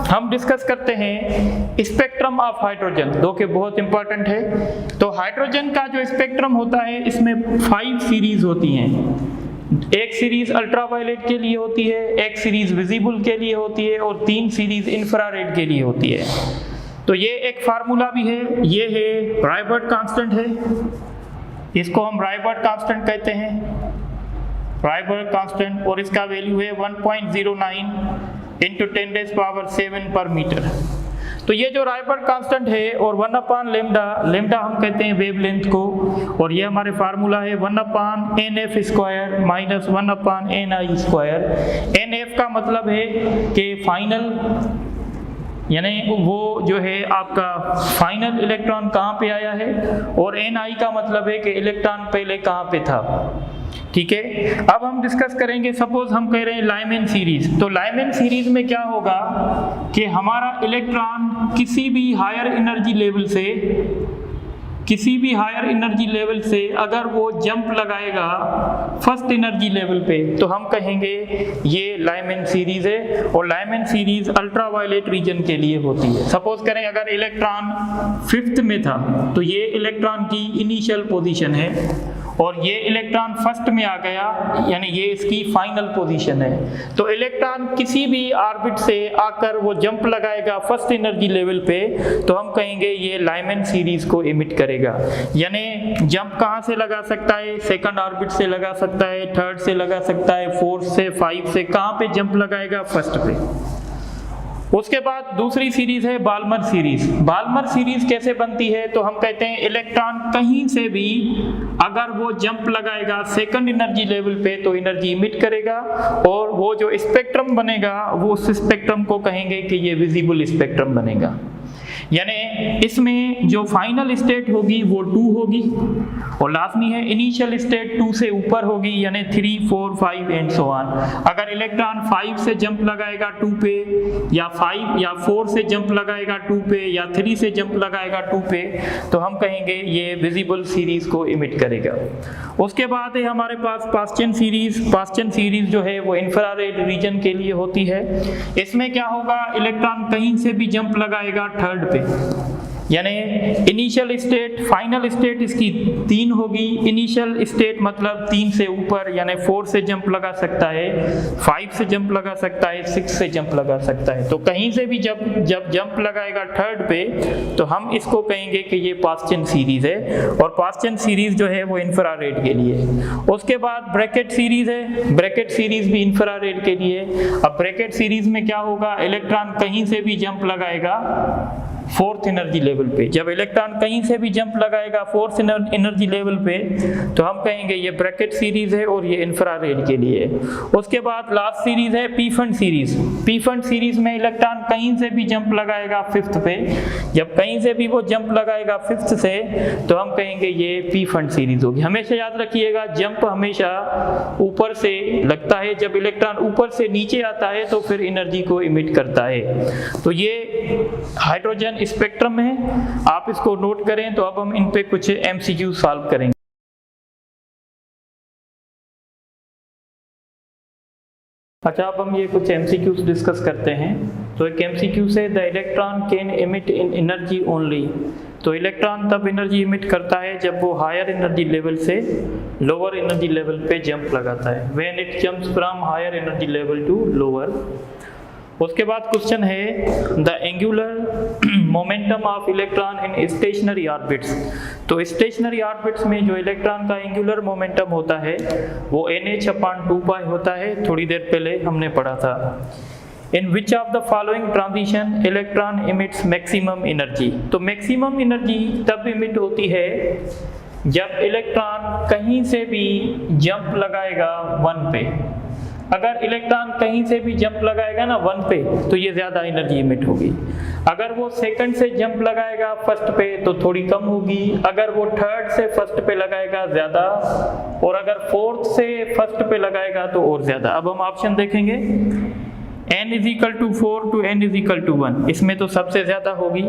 हम डिस्कस करते हैं स्पेक्ट्रम ऑफ हाइड्रोजन, जो कि बहुत इंपॉर्टेंट है। तो हाइड्रोजन का जो स्पेक्ट्रम होता है इसमें 5 सीरीज होती हैं। एक सीरीज अल्ट्रावायलेट के लिए होती है, एक सीरीज विजिबल के लिए होती है और 3 सीरीज इंफ्रारेड के लिए होती है। तो ये एक फार्मूला भी है, ये है रायबर्ट कांस्टेंट है, इसको हम रायबर्ट कांस्टेंट कहते हैं, रायबर्ट कांस्टेंट, और इसका वैल्यू है 1.09 × 10⁻⁷ पर मीटर। तो ये जो रायबर्ट कांस्टेंट है और 1/λ, लैम्डा हम कहते हैं वेवलेंथ को, और ये हमारे फार्मूला है 1/NF² माइनस 1/NI²। NF का मतलब है कि फाइनल, यानी वो जो है आपका फाइनल इलेक्ट्रॉन कहाँ पे आया है, और Ni का मतलब है कि इलेक्ट्रॉन पहले कहाँ पे था। ठीक है, अब हम डिस्कस करेंगे, सपोज हम कह रहे हैं लाइमैन सीरीज। तो लाइमैन सीरीज में क्या होगा कि हमारा इलेक्ट्रॉन किसी भी हायर एनर्जी लेवल से अगर वो जंप लगाएगा फर्स्ट एनर्जी लेवल पे, तो हम कहेंगे ये लाइमैन सीरीज है। और लाइमैन सीरीज अल्ट्रावायलेट रीजन के लिए होती है। सपोज करें अगर इलेक्ट्रॉन 5th में था तो ये इलेक्ट्रॉन की इनिशियल पोजीशन है, और ये इलेक्ट्रॉन फर्स्ट में आ गया, यानी ये इसकी फाइनल पोजीशन है। तो इलेक्ट्रॉन किसी भी ऑर्बिट से आकर वो जंप लगाएगा फर्स्ट एनर्जी लेवल पे, तो हम कहेंगे ये लाइमैन सीरीज को इमिट करेगा। यानी जंप कहाँ से लगा सकता है, सेकंड ऑर्बिट से लगा सकता है, थर्ड से लगा सकता है, 4th से, 5 से, कहाँ पे जंप लगाएगा, फर्स्ट पे। उसके बाद दूसरी सीरीज है बाल्मर सीरीज। बाल्मर सीरीज कैसे बनती है, तो हम कहते हैं इलेक्ट्रॉन कहीं से भी अगर वो जंप लगाएगा सेकंड एनर्जी लेवल पे तो एनर्जी इमिट करेगा, और वो जो स्पेक्ट्रम बनेगा वो उस स्पेक्ट्रम को कहेंगे कि ये विजिबल स्पेक्ट्रम बनेगा। यानी इसमें जो फाइनल स्टेट होगी वो 2 होगी, और लाजमी है इनिशियल स्टेट 2 से ऊपर होगी, यानी 3, 4, 5 एंड सो ऑन। अगर इलेक्ट्रॉन 5 से जंप लगाएगा 2 पे, या 5 या 4 से जंप लगाएगा 2 पे, या 3 से जंप लगाएगा 2 पे, तो हम कहेंगे ये विजिबल सीरीज को इमिट करेगा। उसके बाद है हमारे पास पास्चन सीरीज। पास्चन सीरीज जो है वो इंफ्रारेड रीजन के लिए होती है। इसमें क्या होगा, इलेक्ट्रॉन कहीं से भी जंप लगाएगा थर्ड पे, यानी इनिशियल स्टेट, फाइनल स्टेट इसकी 3 होगी। इनिशियल स्टेट मतलब 3 से ऊपर, यानी 4 से जंप लगा सकता है, 5 से जंप लगा सकता है, 6 से जंप लगा सकता है। तो कहीं से भी जब जंप लगाएगा थर्ड पे तो हम इसको कहेंगे कि ये पास्चन सीरीज है, और पास्चन सीरीज जो है वो इंफ्रारेड के लिए। उसके बाद ब्रैकेट सीरीज है, ब्रैकेट सीरीज भी इंफ्रारेड के लिए। अब ब्रैकेट सीरीज में क्या होगा, इलेक्ट्रॉन कहीं से भी जंप लगाएगा 4th एनर्जी लेवल पे। जब इलेक्ट्रॉन कहीं से भी जंप लगाएगा 4th एनर्जी लेवल पे तो हम कहेंगे ये ब्रैकेट सीरीज है और ये इंफ्रारेड के लिए। उसके बाद लास्ट सीरीज है P fund series. P fund series में इलेक्ट्रॉन कहीं से भी जंप लगाएगा 5th पे। जब कहीं से भी वो जंप लगाएगा 5th से तो हम कहेंगे ये पी फंड सीरीज होगी। हमेशा याद रखिएगा, जंप हमेशा ऊपर से लगता है, जब इलेक्ट्रॉन ऊपर से नीचे आता है तो फिर एनर्जी को इमिट करता है। तो ये हाइड्रोजन स्पेक्ट्रम है, आप इसको नोट करें। तो अब हम इन पे कुछ एमसीक्यू सॉल्व करेंगे। अच्छा, अब हम ये कुछ एमसीक्यूज डिस्कस करते हैं। तो एक एमसीक्यू से the electron can emit in energy only. तो इलेक्ट्रॉन तब एनर्जी इमिट करता है जब वो हायर एनर्जी लेवल से लोअर एनर्जी लेवल पे जंप लगाता है, when it jumps from higher energy level to lower. उसके बाद क्वेश्चन है the angular momentum of electron in stationary orbits. तो स्टेशनरी ऑर्बिट्स में जो इलेक्ट्रॉन का एंगुलर मोमेंटम होता है वो nh/2π होता है, थोड़ी देर पहले हमने पढ़ा था। In which of the following transition electron emits maximum energy. तो मैक्सिमम एनर्जी तब इमिट होती है जब इलेक्ट्रॉन कहीं से भी जंप लगाएगा 1 पे। अगर इलेक्ट्रॉन कहीं से भी जंप लगाएगा ना 1 पे तो ये ज़्यादा एनर्जी इमिट होगी। अगर वो सेकंड से जंप लगाएगा 1st पे तो थोड़ी कम होगी। अगर वो 3rd से 1st पे लगाएगा ज़्यादा, और अगर 4th से 1st पे लगाएगा तो और ज़्यादा। अब हम ऑप्शन देखेंगे, n = 4 to n = 1, इसमें तो सबसे ज़्यादा होगी।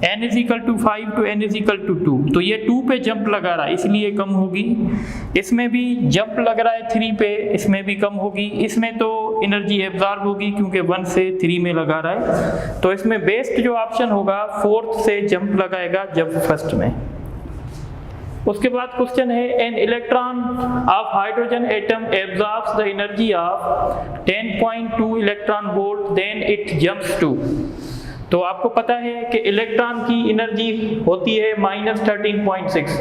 n = 5 to n = 2, तो ये 2 पे जंप लगा रहा है इसलिए कम होगी। इसमें भी जंप लग रहा है 3 पे, इसमें भी कम होगी। इसमें तो एनर्जी एब्जॉर्ब होगी क्योंकि 1 से 3 में लगा रहा है। तो इसमें बेस्ट जो ऑप्शन होगा 4th से जंप लगाएगा जब 1st में। उसके बाद क्वेश्चन है an electron of hydrogen atom absorbs the energy of 10.2 electron volt then it jumps to. तो आपको पता है कि इलेक्ट्रॉन की एनर्जी होती है -13.6।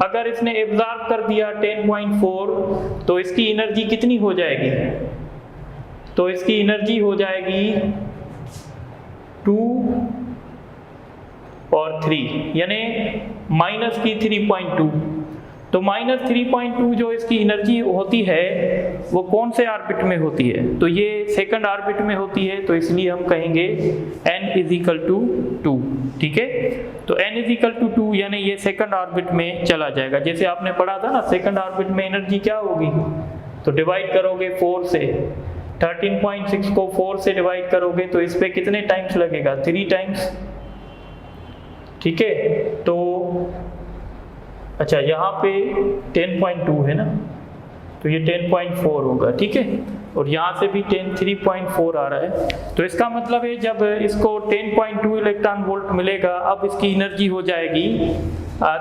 अगर इसने एब्जॉर्ब कर दिया 10.4 तो इसकी एनर्जी कितनी हो जाएगी? तो इसकी एनर्जी हो जाएगी 2 और 3, यानी -3.2। तो -3.2 जो इसकी एनर्जी होती है वो कौन से ऑर्बिट में होती है? तो ये सेकंड ऑर्बिट में होती है, तो इसलिए हम कहेंगे n = 2। ठीक है, तो n = 2 यानी ये सेकंड ऑर्बिट में चला जाएगा। जैसे आपने पढ़ा था ना, सेकंड ऑर्बिट में एनर्जी क्या होगी? तो डिवाइड करोगे 4 से, 13.6 को 4 से डिवाइड करोगे तो इस पे कितने टाइम्स लगेगा? 3 टाइम्स। ठीक है, तो अच्छा यहाँ पे 10.2 है ना, तो ये 10.4 होगा। ठीक है, और यहाँ से भी 3.4 आ रहा है। तो इसका मतलब है जब इसको 10.2 इलेक्ट्रॉन वोल्ट मिलेगा, अब इसकी एनर्जी हो जाएगी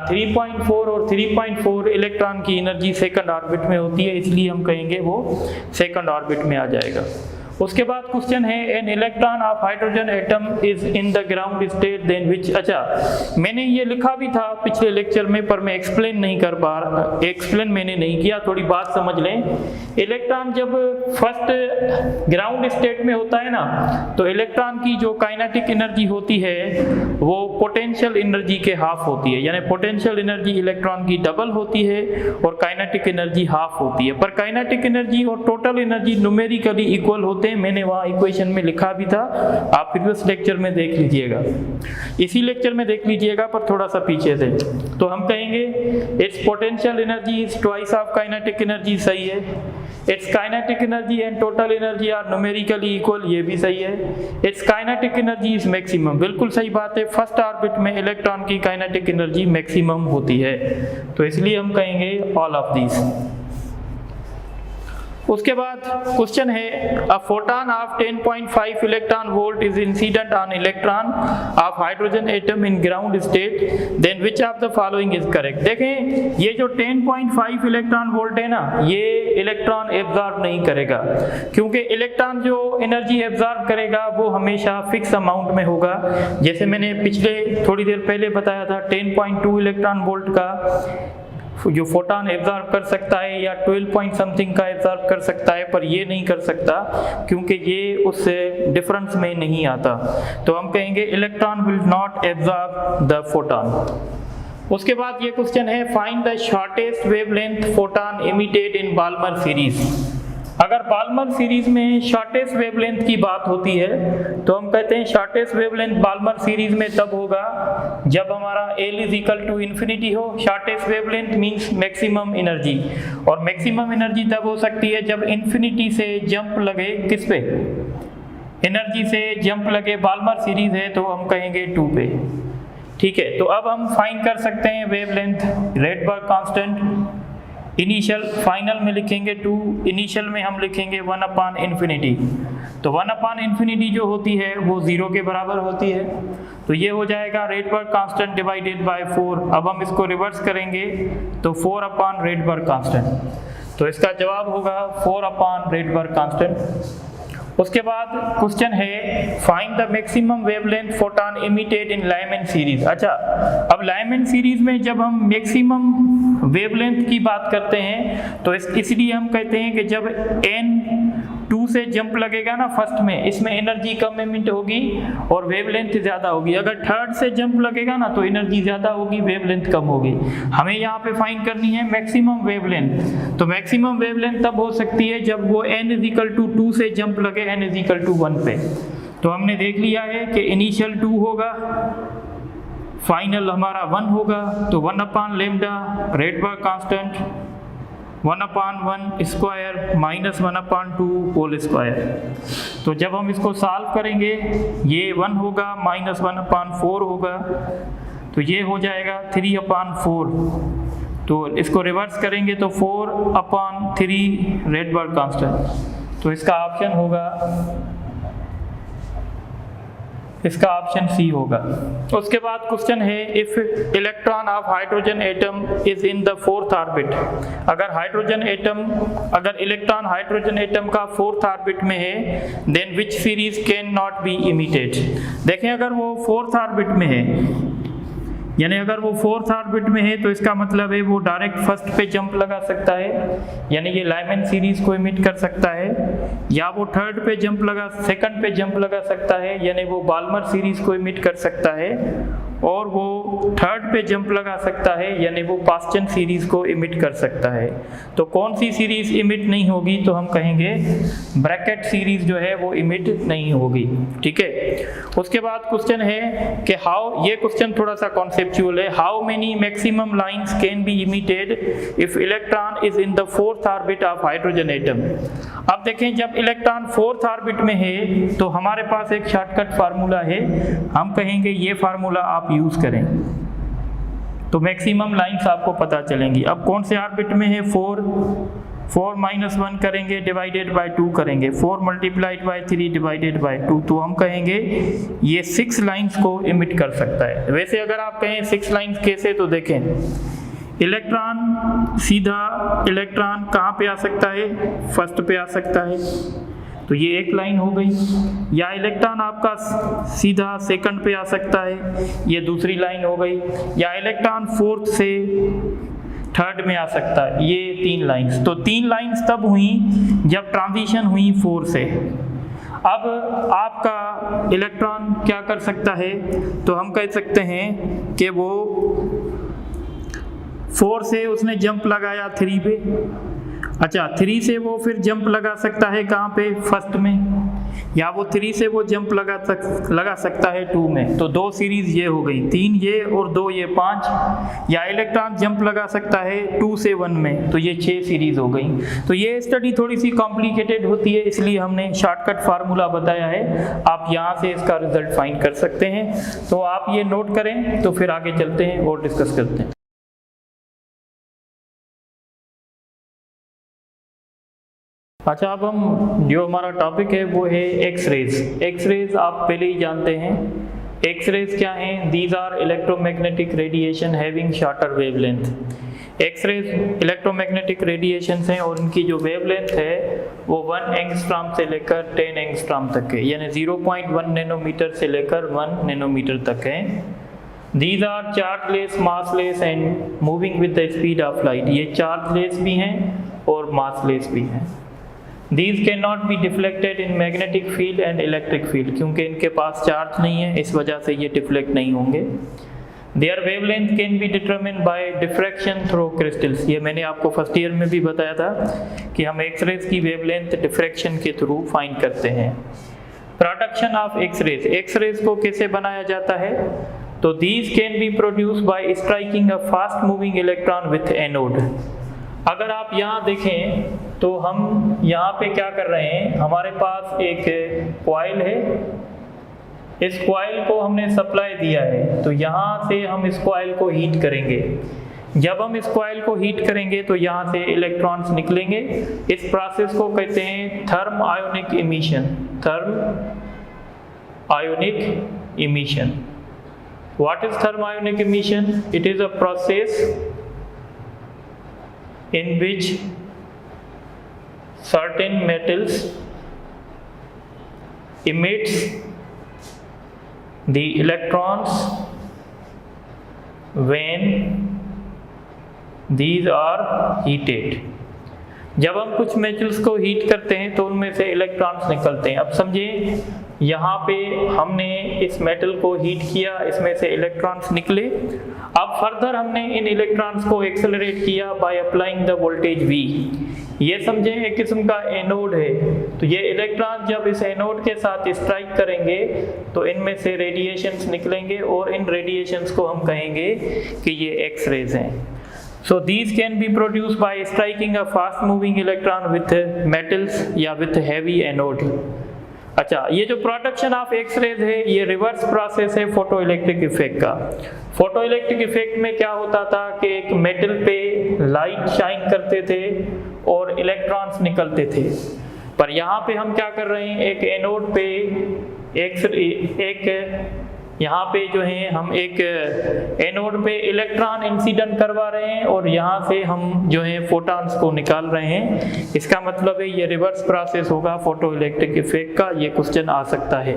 3.4, और 3.4 इलेक्ट्रॉन की एनर्जी सेकंड ऑर्बिट में होती है, इसलिए हम कहेंगे वो सेकंड ऑर्बिट में आ जाएगा। उसके बाद क्वेश्चन है an electron of hydrogen atom is in the ground state then which. अच्छा, मैंने ये लिखा भी था पिछले लेक्चर में, पर मैं एक्सप्लेन नहीं कर पा रहा, एक्सप्लेन मैंने नहीं किया। थोड़ी बात समझ लें। इलेक्ट्रॉन जब फर्स्ट ग्राउंड स्टेट में होता है ना, तो इलेक्ट्रॉन की जो काइनेटिक एनर्जी होती है वो पोटेंशियल एनर्जी के हाफ होती है, यानी पोटेंशियल एनर्जी इलेक्ट्रॉन की डबल होती है और काइनेटिक एनर्जी हाफ होती है। पर काइनेटिक एनर्जी और टोटल एनर्जी न्यूमेरिकली इक्वल होते हैं, मैंने वहाँ इक्वेशन में लिखा भी था, आप प्रीवियस लेक्चर में देख लीजिएगा, इसी लेक्चर में देख लीजिएगा, पर थोड़ा सा पीछे से। तो हम कहेंगे its potential energy is twice of kinetic energy, सही है। Its kinetic energy and total energy are numerically equal, ये भी सही है। Its kinetic energy is maximum, बिल्कुल सही बात है। फर्स्ट ऑर्बिट में इलेक्ट्रॉन की काइनेटिक एनर्जी मैक्सिमम होती है, तो इसलिए हम कहेंगे ऑल ऑफ दीज। उसके बाद क्वेश्चन है a photon of 10.5 electron volt is incident on electron of hydrogen atom in ground state, then which of the following is correct. देखें ये जो 10.5 इलेक्ट्रॉन वोल्ट है ना, ये इलेक्ट्रॉन एब्जॉर्ब नहीं करेगा, क्योंकि इलेक्ट्रॉन जो एनर्जी एब्जॉर्ब करेगा वो हमेशा फिक्स अमाउंट में होगा। जैसे मैंने पिछले थोड़ी देर पहले बताया था 10.2 इलेक्ट्रॉन वोल्ट का जो फोटॉन एब्जॉर्ब कर सकता है या 12 पॉइंट समथिंग का एब्जॉर्ब कर सकता है, पर ये नहीं कर सकता क्योंकि ये उससे डिफरेंस में नहीं आता। तो हम कहेंगे electron will not absorb the photon. उसके बाद ये क्वेश्चन है find the shortest wavelength photon emitted in Balmer series. अगर बाल्मर सीरीज में शॉर्टेस्ट वेवलेंथ की बात होती है तो हम कहते हैं शॉर्टेस्ट वेवलेंथ बाल्मर सीरीज में तब होगा जब हमारा L is equal to infinity हो। Shortest wavelength means maximum energy, और मैक्सिमम एनर्जी तब हो सकती है जब इन्फिनिटी से जंप लगे, किस पे, एनर्जी से जंप लगे। बाल्मर सीरीज है तो हम कहेंगे 2 पे। ठीक है, तो अब हम फाइंड कर सकते हैं wavelength. Rydberg constant initial final में लिखेंगे 2, इनिशियल में हम लिखेंगे 1/इन्फिनिटी। तो 1/इन्फिनिटी जो होती है वो 0 के बराबर होती है, तो ये हो जाएगा रेडबर्ग कांस्टेंट डिवाइडेड बाय 4। अब हम इसको रिवर्स करेंगे तो 4/रेडबर्ग कांस्टेंट। तो इसका जवाब होगा 4/रेडबर्ग कांस्टेंट। उसके बाद क्वेश्चन है find the maximum wavelength photon emitted in Lyman series. अच्छा, अब लाइमैन सीरीज में जब हम मैक्सिमम वेवलेंथ की बात करते हैं तो इसलिए हम कहते हैं कि जब n2 से जंप लगेगा ना फर्स्ट में, इसमें एनर्जी कम एमिट होगी और वेवलेंथ ज़्यादा होगी। अगर थर्ड से जंप लगेगा ना तो एनर्जी ज़्यादा होगी, वेवलेंथ कम होगी। हमें यहाँ पे फाइंड करनी है मैक्सिमम वेवलेंथ। तो मैक्सिमम वेवलेंथ तब हो सकती है जब वो n इज इक्वल टू 2 से जंप लगे n इज इक्वल टू 1 पे। तो हमने देख लिया है कि इनिशियल 2 होगा, फाइनल हमारा 1 होगा, तो 1/λ Rydberg constant 1/1 square minus 1/2 whole square. तो जब हम इसको सॉल्व करेंगे ये 1 होगा माइनस 1/4 होगा, तो ये हो जाएगा 3/4। तो इसको रिवर्स करेंगे तो 4/3 रेडबर्ग कांस्टेंट। तो इसका ऑप्शन होगा, इसका ऑप्शन सी होगा। उसके बाद क्वेश्चन है if electron of hydrogen atom is in the 4th orbit. अगर इलेक्ट्रॉन हाइड्रोजन एटम का 4th ऑर्बिट में है then which series can not be emitted. देखें अगर वो 4th ऑर्बिट में है, यानी अगर वो 4th ऑर्बिट में है तो इसका मतलब है वो डायरेक्ट फर्स्ट पे जंप लगा सकता है, यानी ये लाइमैन सीरीज को इमिट कर सकता है, या वो थर्ड पे जंप लगा, सेकंड पे जंप लगा सकता है, यानी वो बाल्मर सीरीज को इमिट कर सकता है, और वो थर्ड पे जंप लगा सकता है, यानी वो पास्चन सीरीज को इमिट कर सकता है। तो कौन सी सीरीज इमिट नहीं होगी, तो हम कहेंगे ब्रैकेट सीरीज जो है वो इमिट नहीं होगी। ठीक है, उसके बाद क्वेश्चन है कि हाउ, ये क्वेश्चन थोड़ा सा कॉन्सेप्चुअल है, how many maximum lines can be emitted if electron is in the 4th orbit of hydrogen atom. अब देखें जब इलेक्ट्रॉन 4th ऑर्बिट में है तो हमारे पास एक शॉर्टकट फार्मूला है, हम कहेंगे ये फार्मूला आप यूज करें तो मैक्सिमम लाइंस आपको पता चलेंगी। अब कौन से ऑर्बिट में है, 4 माइनस 1 करेंगे डिवाइडेड बाय 2 करेंगे, 4 मल्टीप्लाइड बाय 3 डिवाइडेड बाय 2, तो हम कहेंगे ये 6 लाइंस को इमिट कर सकता है। वैसे अगर आप कहें 6 लाइंस कैसे, तो देखें इलेक्ट्रॉन सीधा इलेक्ट्रॉन कहाँ पे आ सकता है, फर्स्ट पे आ सकता है, तो ये एक लाइन हो गई, या इलेक्ट्रॉन आपका सीधा सेकंड पे आ सकता है, ये दूसरी लाइन हो गई, या इलेक्ट्रॉन 4th से 3rd में आ सकता है, ये 3 लाइंस। तो 3 लाइंस तब हुई जब ट्रांजिशन हुई 4 से। अब आपका इलेक्ट्रॉन क्या कर सकता है, तो हम कह सकते हैं कि वो 4 से उसने जंप लगाया 3 पे, अच्छा 3 से वो फिर जंप लगा सकता है कहाँ पे, फर्स्ट में, या वो 3 से वो जंप लगा सकता है 2 में। तो 2 सीरीज ये हो गई, 3 ये और 2 ये 5, या इलेक्ट्रॉन जंप लगा सकता है 2 से 1 में, तो ये 6 सीरीज हो गई। तो ये स्टडी थोड़ी सी कॉम्प्लिकेटेड होती है, इसलिए हमने शॉर्टकट फार्मूला बताया है, आप यहाँ से इसका रिजल्ट फाइंड कर सकते हैं। तो आप ये नोट करें, तो फिर आगे चलते हैं और डिस्कस करते हैं। अच्छा, अब हम जो हमारा टॉपिक है वो है एक्स रेज। एक्स रेज आप पहले ही जानते हैं। एक्स रेज क्या हैं? These are electromagnetic radiation having shorter wavelength. X rays electromagnetic radiations हैं और उनकी जो वेवलेंथ है वो 1 एंगस्ट्रॉम से लेकर 10 एंगस्ट्रॉम तक है, यानी 0.1 नैनोमीटर से लेकर 1 नैनोमीटर तक है। These are chargeless, massless and moving with the speed of light. ये चार्जलेस भी हैं और मासलेस भी हैं। These cannot be deflected in magnetic field and electric field, क्योंकि इनके पास चार्ज नहीं है, इस वजह से ये डिफ्लेक्ट नहीं होंगे। Their wavelength can be determined by diffraction through crystals। ये मैंने आपको फर्स्ट ईयर में भी बताया था कि हम एक्सरेज की वेवलेंथ डिफ्रैक्शन के थ्रू फाइंड करते हैं। प्रोडक्शन ऑफ एक्सरेज, एक्सरेज को कैसे बनाया जाता है? तो these can be produced by striking a fast moving electron with anode। अगर आप यहाँ देखें तो हम यहाँ पे क्या कर रहे हैं, हमारे पास एक कॉइल है, इस कॉइल को हमने सप्लाई दिया है, तो यहाँ से हम इस कॉइल को हीट करेंगे। जब हम इस कॉइल को हीट करेंगे तो यहाँ से इलेक्ट्रॉन्स निकलेंगे। इस प्रोसेस को कहते हैं thermionic emission. Thermionic emission. What is thermionic emission? It is a process in which certain metals emits the electrons when these are heated। जब हम कुछ मेटल्स को हीट करते हैं तो उनमें से इलेक्ट्रॉन्स निकलते हैं। अब समझिए, यहाँ पे हमने इस मेटल को हीट किया, इसमें से इलेक्ट्रॉन्स निकले। अब फर्दर हमने इन इलेक्ट्रॉन्स को एक्सेलरेट किया by applying the voltage V। ये समझें एक किस्म का एनोड है, तो ये इलेक्ट्रॉन जब इस एनोड के साथ स्ट्राइक करेंगे तो इनमें से रेडिएशंस निकलेंगे और इन रेडिएशंस को हम कहेंगे कि ये एक्स रेज हैं। So these can be produced by striking a fast moving electron with metals या with heavy anode। अच्छा, ये जो प्रोडक्शन ऑफ एक्स रेज है ये रिवर्स प्रोसेस है फोटो इलेक्ट्रिक इफेक्ट का। फोटो इलेक्ट्रिक इफेक्ट में क्या होता था कि एक मेटल पे लाइट शाइन करते थे और इलेक्ट्रॉन्स निकलते थे, पर यहाँ पे हम क्या कर रहे हैं, एक एनोड पे यहाँ पे जो है हम एक एनोड पे इलेक्ट्रॉन इंसिडेंट करवा रहे हैं और यहाँ से हम जो है फोटॉन्स को निकाल रहे हैं। इसका मतलब है ये रिवर्स प्रोसेस होगा फोटो इलेक्ट्रिक इफेक्ट का। ये क्वेश्चन आ सकता है।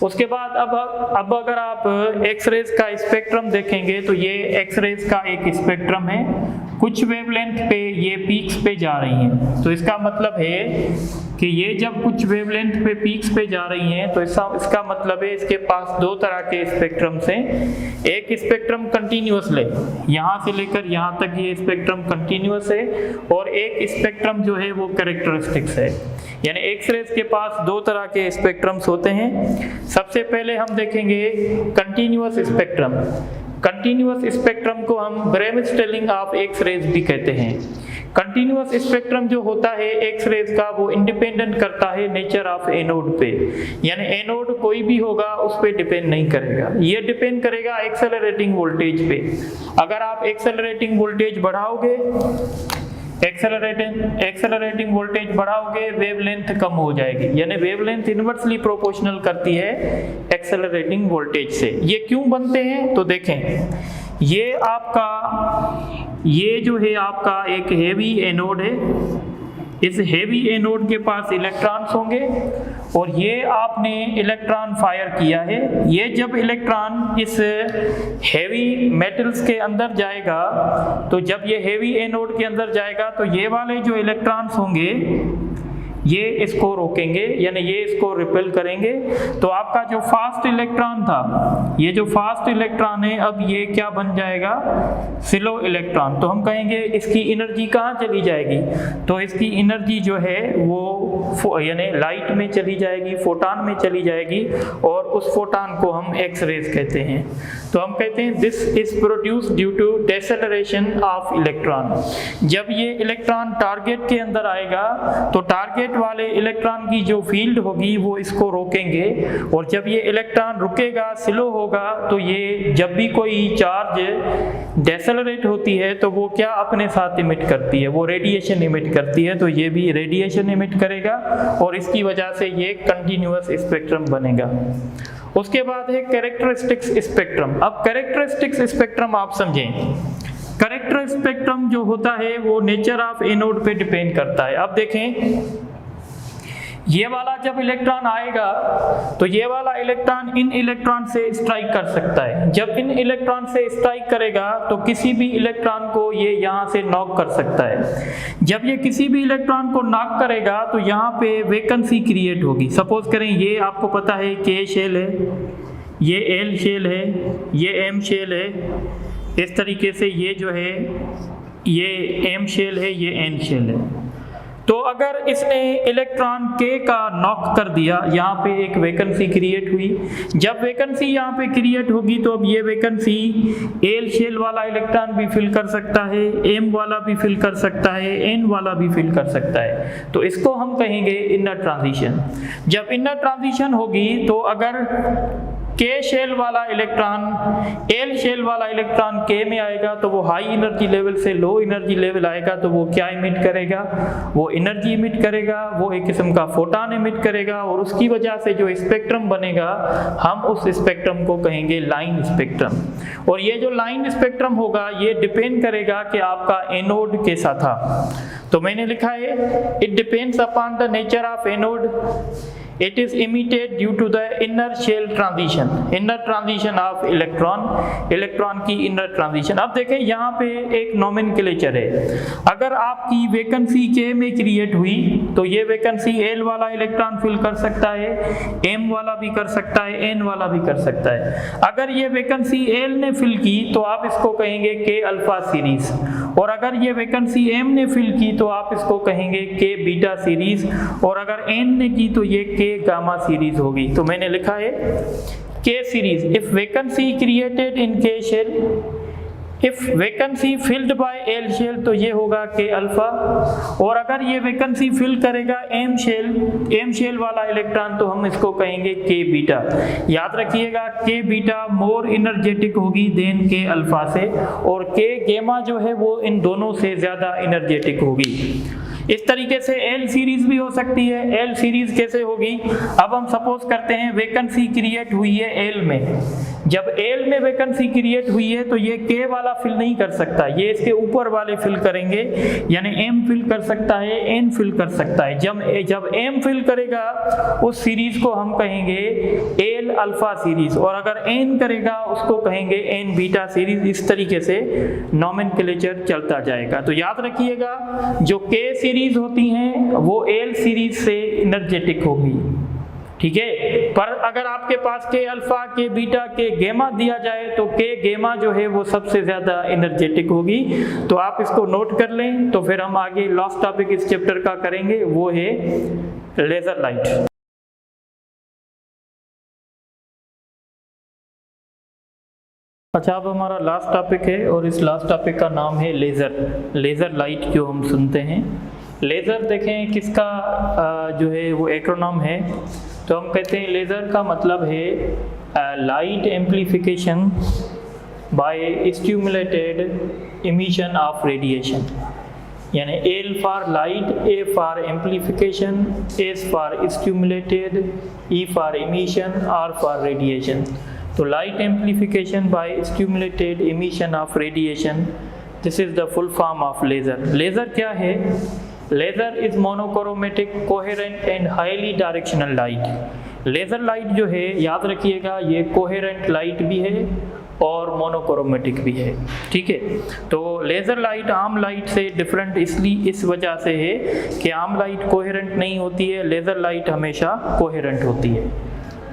उसके बाद अब अगर आप एक्स रेज का स्पेक्ट्रम देखेंगे तो ये एक्स रेज का एक स्पेक्ट्रम है। कुछ वेवलेंथ पे ये पीक्स पे जा रही हैं, तो इसका मतलब है कि ये जब कुछ वेवलेंथ पे पीक्स पे जा रही हैं तो इसका मतलब है इसके पास दो तरह के स्पेक्ट्रम्स हैं। एक स्पेक्ट्रम कंटिन्यूअस है, यहाँ से लेकर यहाँ तक ये स्पेक्ट्रम कंटिन्यूअस है, और एक स्पेक्ट्रम जो है वो कैरेक्टरिस्टिक्स है। यानी एक्स रेज के पास दो तरह के स्पेक्ट्रम्स होते हैं। सबसे पहले हम देखेंगे कंटिन्यूअस स्पेक्ट्रम। कंटिन्यूअस स्पेक्ट्रम को हम ब्रेमस्टेलिंग ऑफ एक्स रेज भी कहते हैं। कंटिन्यूअस स्पेक्ट्रम जो होता है एक्स रेज का वो इंडिपेंडेंट करता है नेचर ऑफ एनोड पे, यानी एनोड कोई भी होगा उस पर डिपेंड नहीं करेगा, ये डिपेंड करेगा एक्सेलरेटिंग वोल्टेज पे। अगर आप एक्सेलरेटिंग वोल्टेज बढ़ाओगे, एक्सेलरेटिंग वोल्टेज बढ़ाओगे, वेवलेंथ कम हो जाएगी, यानी वेवलेंथ इनवर्सली प्रोपोर्शनल करती है एक्सेलरेटिंग वोल्टेज से। ये क्यों बनते हैं तो देखें, ये जो है आपका एक हेवी एनोड है। इस हेवी एनोड के पास इलेक्ट्रॉन्स होंगे और ये आपने इलेक्ट्रॉन फायर किया है। ये जब इलेक्ट्रॉन इस हेवी मेटल्स के अंदर जाएगा, तो जब ये हेवी एनोड के अंदर जाएगा तो ये वाले जो इलेक्ट्रॉन्स होंगे ये इसको रोकेंगे, यानी ये इसको रिपेल करेंगे। तो आपका जो फास्ट इलेक्ट्रॉन था, ये जो फास्ट इलेक्ट्रॉन है, अब ये क्या बन जाएगा, स्लो इलेक्ट्रॉन। तो हम कहेंगे इसकी एनर्जी कहाँ चली जाएगी, तो इसकी एनर्जी जो है वो यानी लाइट में चली जाएगी, फोटॉन में चली जाएगी, और उस फोटॉन को हम एक्स रेज कहते हैं। तो हम कहते हैं this is produced due to deceleration of electron. जब ये इलेक्ट्रॉन टारगेट के अंदर आएगा तो टारगेट वाले इलेक्ट्रॉन की जो फील्ड होगी वो इसको रोकेंगे, और जब ये इलेक्ट्रॉन रुकेगा, स्लो होगा, तो ये जब भी कोई चार्ज डेसेलरेट होती है तो वो क्या अपने साथ इमिट करती है, वो रेडिएशन इमिट करती है, तो ये भी रेडिएशन इमिट करेगा और इसकी वजह से ये कंटिन्यूअस स्पेक्ट्रम बनेगा। उसके बाद है कैरेक्टरिस्टिक्स स्पेक्ट्रम। अब कैरेक्टरिस्टिक्स स्पेक्ट्रम आप समझें, कैरेक्टर स्पेक्ट्रम जो होता है वो नेचर ऑफ एनोड पे डिपेंड करता है। अब देखें, ये वाला जब इलेक्ट्रॉन आएगा तो ये वाला इलेक्ट्रॉन इन इलेक्ट्रॉन से स्ट्राइक कर सकता है। जब इन इलेक्ट्रॉन से स्ट्राइक करेगा तो किसी भी इलेक्ट्रॉन को ये यहाँ से नॉक कर सकता है। जब ये किसी भी इलेक्ट्रॉन को नॉक करेगा तो यहाँ पे वैकेंसी क्रिएट होगी। सपोज करें ये आपको पता है K शेल है, ये L शेल है, ये M शेल है, इस तरीके से ये जो है ये M शेल है, ये N शेल है। तो अगर इसने इलेक्ट्रॉन K का नॉक कर दिया, यहाँ पे एक वैकेंसी क्रिएट हुई। जब वैकेंसी यहाँ पे क्रिएट होगी तो अब ये वैकेंसी L शेल वाला इलेक्ट्रॉन भी फिल कर सकता है, M वाला भी फिल कर सकता है, N वाला भी फिल कर सकता है। तो इसको हम कहेंगे इनर ट्रांजिशन। जब इनर ट्रांजिशन होगी तो अगर K शेल वाला इलेक्ट्रॉन L शेल वाला इलेक्ट्रॉन K में आएगा तो वो हाई एनर्जी लेवल से लो एनर्जी लेवल आएगा, तो वो क्या इमिट करेगा, वो एनर्जी इमिट करेगा, वो एक किस्म का फोटॉन इमिट करेगा, और उसकी वजह से जो स्पेक्ट्रम बनेगा हम उस स्पेक्ट्रम को कहेंगे लाइन स्पेक्ट्रम। और ये जो लाइन स्पेक्ट्रम होगा ये डिपेंड करेगा कि आपका एनोड कैसा था। तो मैंने लिखा है it depends upon the nature of anode, it is emitted due to the inner shell transition, inner transition of electron की inner transition। अब देखें यहाँ पे एक नोमेनक्लेचर है। अगर आपकी वैकेंसी K में क्रिएट हुई तो ये वैकेंसी L वाला इलेक्ट्रॉन फिल कर सकता है, M वाला भी कर सकता है, N वाला भी कर सकता है। अगर ये वैकेंसी L ने फिल की तो आप इसको कहेंगे K अल्फा सीरीज, और अगर ये वैकेंसी M ने फिल की तो आप इसको कहेंगे K बीटा सीरीज, और अगर N ने की तो ये K गामा सीरीज होगी। तो मैंने लिखा है K series, if vacancy created in K shell, if vacancy filled by L shell तो ये होगा K अल्फा, और अगर ये वैकेंसी फिल करेगा M शेल वाला इलेक्ट्रॉन तो हम इसको कहेंगे K बीटा। याद रखिएगा K बीटा मोर एनर्जेटिक होगी देन K अल्फा से, और K गामा जो है वो इन दोनों से ज्यादा एनर्जेटिक होगी। इस तरीके से L सीरीज भी हो सकती है। L सीरीज कैसे होगी, अब हम सपोज करते हैं वैकेंसी क्रिएट हुई है L में। जब L में वैकेंसी क्रिएट हुई है तो ये K वाला फिल नहीं कर सकता, ये इसके ऊपर वाले फिल करेंगे, यानी M फिल कर सकता है, N फिल कर सकता है। जब M फिल करेगा उस सीरीज को हम कहेंगे L अल्फा सीरीज, और अगर N करेगा उसको कहेंगे N बीटा सीरीज। इस तरीके से नोमेनक्लेचर चलता जाएगा। तो याद रखिएगा जो K सीरीज होती हैं वो L सीरीज से एनर्जेटिक होगी, ठीक है। पर अगर आपके पास K alpha, K beta, K gamma दिया जाए तो K गामा जो है वो सबसे ज्यादा एनर्जेटिक होगी। तो आप इसको नोट कर लें। तो फिर हम आगे लास्ट टॉपिक इस चैप्टर का करेंगे, वो है लेजर लाइट। अच्छा, अब हमारा लास्ट टॉपिक है और इस लास्ट टॉपिक का नाम है लेज़र लाइट जो हम सुनते हैं। लेज़र देखें किसका जो है वो एक्रोनॉम है। तो हम कहते हैं लेज़र का मतलब है light amplification by stimulated emission of radiation, यानी L for light, A for amplification, S for stimulated, E for emission, R for radiation. तो light amplification by stimulated emission of radiation, this is the full form of laser. Laser क्या है? Laser is monochromatic, coherent and highly directional light. Laser light जो है याद रखिएगा ये coherent light भी है और मोनोक्रोमेटिक भी है, ठीक है। तो लेज़र लाइट आम लाइट से डिफरेंट इसलिए इस वजह से है कि आम लाइट कोहेरेंट नहीं होती है, लेज़र लाइट हमेशा कोहेरेंट होती है।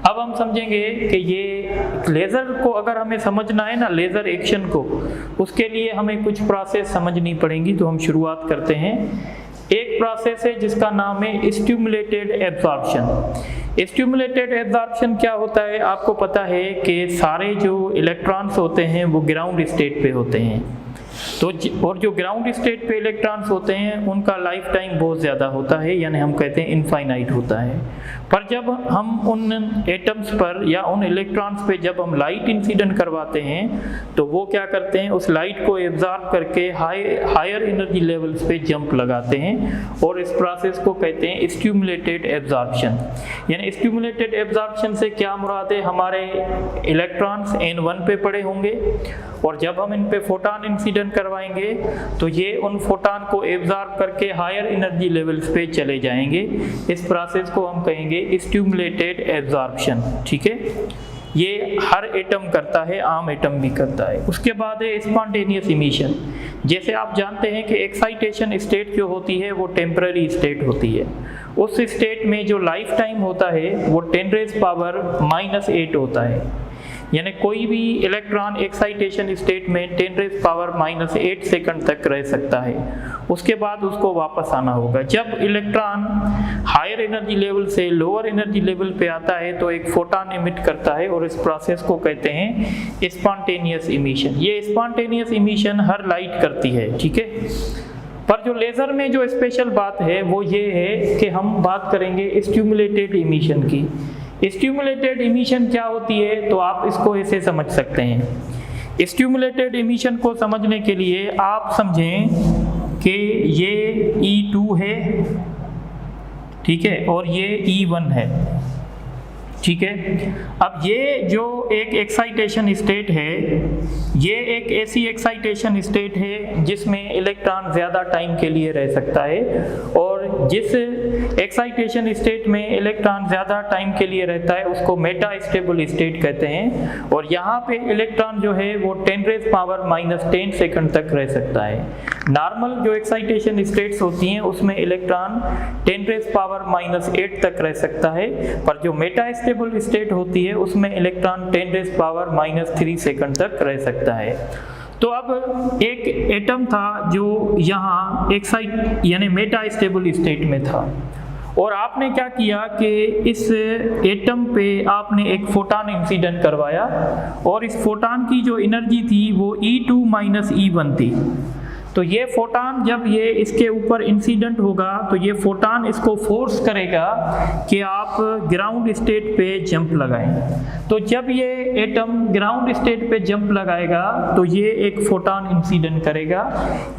अब हम समझेंगे कि ये लेज़र को अगर हमें समझना है ना, लेज़र एक्शन को, उसके लिए हमें कुछ प्रोसेस समझनी पड़ेंगी। तो हम शुरुआत करते हैं। एक प्रोसेस है जिसका नाम है स्टिमुलेटेड एब्जॉर्प्शन। स्टिमुलेटेड एब्जॉर्प्शन क्या होता है? आपको पता है कि सारे जो इलेक्ट्रॉन्स होते हैं वो ग्राउंड स्टेट पे होते हैं, तो और जो ग्राउंड स्टेट पे इलेक्ट्रॉन्स होते हैं उनका लाइफ टाइम बहुत ज़्यादा होता है, यानी हम कहते हैं इनफाइनाइट होता है। पर जब हम उन एटम्स पर या उन इलेक्ट्रॉन्स पे जब हम लाइट इंसिडेंट करवाते हैं तो वो क्या करते हैं, उस लाइट को एब्जॉर्ब करके हायर एनर्जी लेवल्स पे जंप लगाते हैं और इस प्रोसेस को कहते हैं स्टिमुलेटेड एब्जॉर्प्शन। यानी स्टिमुलेटेड एब्जॉर्प्शन से क्या मुराद है, हमारे इलेक्ट्रॉन्स N1 पे पड़े होंगे और जब हम इन पे फोटॉन इंसिडेंट करवाएंगे तो ये उन फोटॉन को एब्जॉर्ब करके हायर एनर्जी लेवल्स पे चले जाएंगे। इस प्रोसेस को हम कहेंगे स्टिमुलेटेड एब्जॉर्प्शन। ठीक है, ये हर एटम करता है, आम एटम भी करता है। उसके बाद है स्पॉन्टेनियस इमिशन। जैसे आप जानते हैं कि एक्साइटेशन स्टेट जो होती है वो टेम्पररी स्टेट होती है। उस स्टेट में जो लाइफ टाइम होता है वो 10⁻⁻8 होता है। यानी कोई भी इलेक्ट्रॉन एक्साइटेशन स्टेट में 10⁻⁻8 सेकंड तक रह सकता है, उसके बाद उसको वापस आना होगा। जब इलेक्ट्रॉन हायर एनर्जी लेवल से लोअर एनर्जी लेवल पे आता है तो एक फोटॉन इमिट करता है और इस प्रोसेस को कहते हैं स्पॉन्टेनियस इमिशन। ये स्पॉन्टेनियस इमिशन हर लाइट करती है। ठीक है, पर जो लेज़र में जो स्पेशल बात है वो ये है कि हम बात करेंगे स्टिमुलेटेड इमिशन की। स्टिमुलेटेड इमिशन क्या होती है, तो आप इसको ऐसे समझ सकते हैं। स्टिमुलेटेड इमिशन को समझने के लिए आप समझें कि ये E2 है, ठीक है, और ये E1 है। ठीक है, अब ये जो एक एक्साइटेशन स्टेट है, ये एक ऐसी एक्साइटेशन स्टेट है जिसमें इलेक्ट्रॉन ज़्यादा टाइम के लिए रह सकता है, और जिस एक्साइटेशन स्टेट में इलेक्ट्रॉन ज़्यादा टाइम के लिए रहता है उसको मेटा स्टेबल स्टेट कहते हैं। और यहाँ पे इलेक्ट्रॉन जो है वो 10⁻⁻10 सेकंड तक रह सकता है। नॉर्मल जो एक्साइटेशन स्टेट्स होती हैं उसमें इलेक्ट्रॉन 10⁻⁻8 तक रह सकता है, पर जो मेटा स्टेबल स्टेट होती है उसमें इलेक्ट्रॉन 10⁻³ सेकंड तक रह सकता है। तो अब एक एटम था जो यहाँ एक्साइट यानी मेटा स्टेबल स्टेट में था, और आपने क्या किया कि इस एटम पे आपने एक फोटॉन इंसिडेंट करवाया और इस फोटॉन की जो एनर्जी थी वो E2 - E1 थी। तो ये फोटॉन जब ये इसके ऊपर इंसिडेंट होगा तो ये फोटॉन इसको फोर्स करेगा कि आप ग्राउंड स्टेट पे जंप लगाएं। तो जब ये एटम ग्राउंड स्टेट पे जंप लगाएगा तो ये एक फोटॉन इंसिडेंट करेगा।